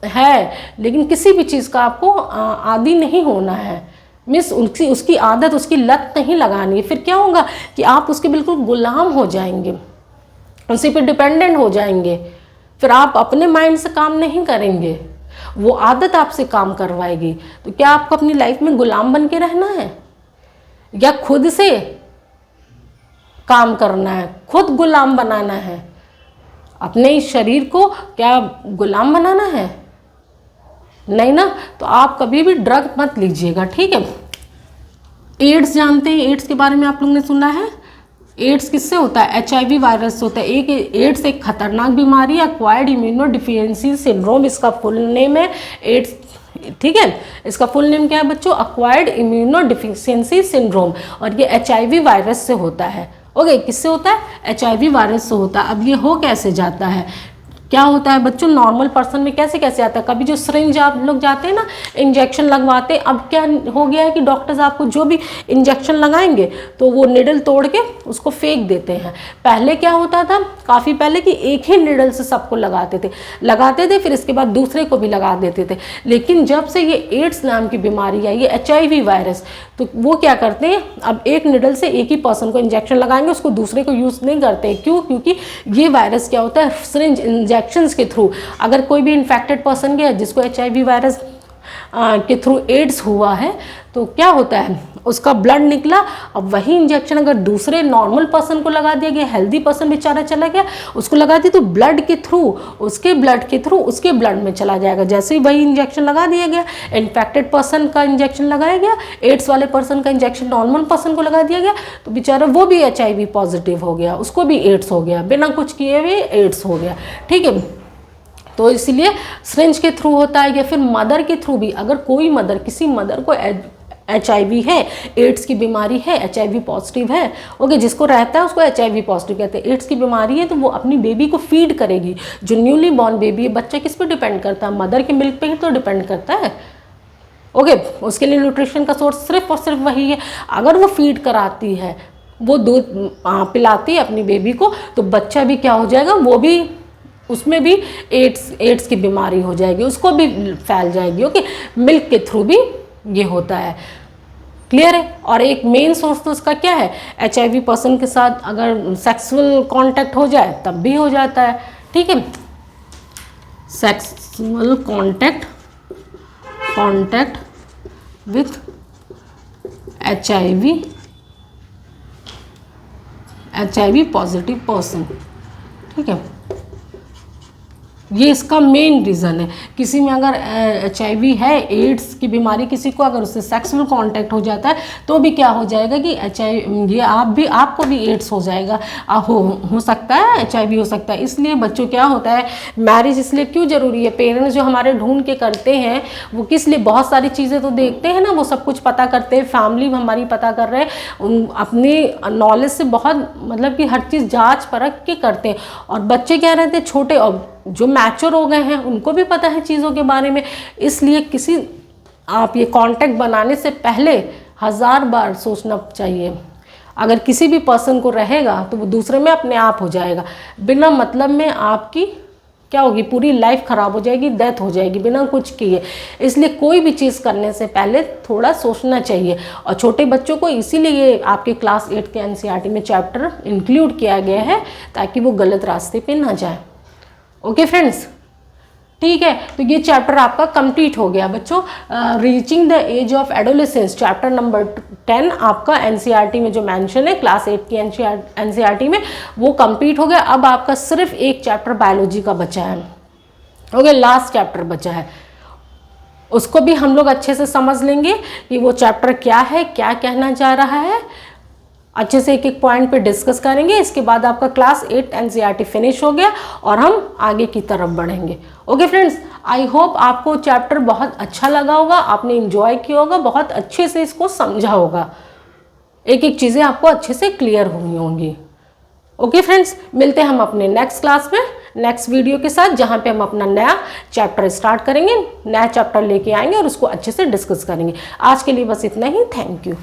है, लेकिन किसी भी चीज़ का आपको आदी नहीं होना है, मिस उसकी आदत, उसकी लत नहीं लगानी है। फिर क्या होगा कि आप उसके बिल्कुल गुलाम हो जाएंगे, उसी पे डिपेंडेंट हो जाएंगे। फिर आप अपने माइंड से काम नहीं करेंगे, वो आदत आपसे काम करवाएगी। तो क्या आपको अपनी लाइफ में गुलाम बन के रहना है, या खुद से काम करना है, खुद गुलाम बनाना है? अपने इस शरीर को क्या गुलाम बनाना है? नहीं ना। तो आप कभी भी ड्रग मत लीजिएगा, ठीक है। एड्स जानते हैं, एड्स के बारे में आप लोगों ने सुना है। एड्स किससे होता है? HIV वायरस से होता है। एड्स एक खतरनाक बीमारी है, एक्वायर्ड इम्यूनो डिफिशियंसी सिंड्रोम इसका फुल नेम है। एड्स, ठीक है, इसका फुल नेम क्या है बच्चों? Acquired immuno deficiency syndrome. और ये HIV वायरस से होता है, ओके। किससे होता है? HIV वायरस से होता है। अब ये हो कैसे जाता है, क्या होता है बच्चों? नॉर्मल पर्सन में कैसे कैसे आता है? कभी जो सिरिंज आप लोग जाते हैं ना, इंजेक्शन लगवाते हैं, अब क्या हो गया है कि डॉक्टर्स आपको जो भी इंजेक्शन लगाएंगे तो वो निडल तोड़ के उसको फेंक देते हैं। पहले क्या होता था, काफ़ी पहले, कि एक ही निडल से सबको लगाते थे, फिर इसके बाद दूसरे को भी लगा देते थे। लेकिन जब से ये एड्स नाम की बीमारी आई, ये HIV वायरस, तो वो क्या करते हैं, अब एक निडल से एक ही पर्सन को इंजेक्शन लगाएंगे, उसको दूसरे को यूज़ नहीं करते। क्यों? क्योंकि ये वायरस क्या होता है, सिरिंज इंजेक्शंस के थ्रू, अगर कोई भी इन्फेक्टेड पर्सन गया जिसको HIV वायरस के थ्रू एड्स हुआ है, तो क्या होता है, उसका ब्लड निकला, अब वही इंजेक्शन अगर दूसरे नॉर्मल पर्सन को लगा दिया गया, हेल्दी पर्सन बेचारा चला गया, उसको लगा दी, तो ब्लड के थ्रू, उसके ब्लड के थ्रू उसके ब्लड में चला जाएगा। जैसे ही वही इंजेक्शन लगा दिया गया, इन्फेक्टेड पर्सन का इंजेक्शन लगाया गया, एड्स वाले पर्सन का इंजेक्शन नॉर्मल पर्सन को लगा दिया गया, तो बेचारा वो भी HIV पॉजिटिव हो गया, उसको भी एड्स हो गया, बिना कुछ किए हुए एड्स हो गया, ठीक है। तो इसलिए सिरिंज के थ्रू होता है, या फिर मदर के थ्रू भी। अगर कोई मदर, किसी मदर को HIV है, एड्स की बीमारी है, HIV पॉजिटिव है, ओके, जिसको रहता है उसको HIV पॉजिटिव कहते हैं। एड्स की बीमारी है तो वो अपनी बेबी को फीड करेगी। जो न्यूली बॉर्न बेबी है, बच्चा किस पे डिपेंड करता है? मदर के मिल्क पे ही तो डिपेंड करता है, ओके। उसके लिए न्यूट्रिशन का सोर्स सिर्फ और सिर्फ वही है। अगर वो फीड कराती है, वो दूध पिलाती है अपनी बेबी को, तो बच्चा भी क्या हो जाएगा, वो भी, उसमें भी एड्स की बीमारी हो जाएगी, उसको भी फैल जाएगी, ओके। मिल्क के थ्रू भी ये होता है, क्लियर है। और एक मेन सोर्स तो उसका क्या है, HIV पर्सन के साथ अगर सेक्सुअल कांटेक्ट हो जाए तब भी हो जाता है, ठीक है। Sexual contact with HIV positive person, ठीक है। ये इसका मेन रीज़न है। किसी में अगर HIV है, एड्स की बीमारी किसी को, अगर उससे सेक्सुअल कांटेक्ट हो जाता है तो भी क्या हो जाएगा कि HIV, ये आपको भी एड्स हो जाएगा, हो सकता है HIV हो सकता है। इसलिए बच्चों क्या होता है, मैरिज इसलिए क्यों ज़रूरी है? पेरेंट्स जो हमारे ढूंढ के करते हैं वो किस लिए, बहुत सारी चीज़ें तो देखते हैं ना, वो सब कुछ पता करते हैं, फैमिली हमारी पता कर रहे हैं, अपनी नॉलेज से बहुत, मतलब कि हर चीज़ जाँच परख के करते हैं। और बच्चे क्या रहते हैं, छोटे, और जो मैच्योर हो गए हैं उनको भी पता है चीज़ों के बारे में। इसलिए आप ये कांटेक्ट बनाने से पहले 1000 बार सोचना चाहिए। अगर किसी भी पर्सन को रहेगा तो वो दूसरे में अपने आप हो जाएगा, बिना मतलब में आपकी क्या होगी, पूरी लाइफ ख़राब हो जाएगी, डेथ हो जाएगी बिना कुछ किए। इसलिए कोई भी चीज़ करने से पहले थोड़ा सोचना चाहिए। और छोटे बच्चों को इसीलिए आपके क्लास 8 के NCERT में चैप्टर इंक्लूड किया गया है, ताकि वो गलत रास्ते पे ना जाए, ओके फ्रेंड्स, ठीक है। तो ये चैप्टर आपका कंप्लीट हो गया बच्चों। Reaching the edge of adolescence, chapter number 10 आपका NCERT में जो मेंशन है, क्लास 8 की NCERT में, वो कंप्लीट हो गया। अब आपका सिर्फ एक चैप्टर बायोलॉजी का बचा है, ओके, लास्ट चैप्टर बचा है। उसको भी हम लोग अच्छे से समझ लेंगे कि वो चैप्टर क्या है, क्या कहना चाह रहा है। अच्छे से एक एक पॉइंट पे डिस्कस करेंगे। इसके बाद आपका क्लास 8 एनसीईआरटी फिनिश हो गया और हम आगे की तरफ बढ़ेंगे। ओके फ्रेंड्स, आई होप आपको चैप्टर बहुत अच्छा लगा होगा, आपने इंजॉय किया होगा, बहुत अच्छे से इसको समझा होगा, एक एक चीज़ें आपको अच्छे से क्लियर हुई होंगी। ओके फ्रेंड्स, मिलते हैं हम अपने नेक्स्ट क्लास में, नेक्स्ट वीडियो के साथ, जहाँ पे हम अपना नया चैप्टर स्टार्ट करेंगे, नया चैप्टर लेके आएंगे और उसको अच्छे से डिस्कस करेंगे। आज के लिए बस इतना ही। Thank you.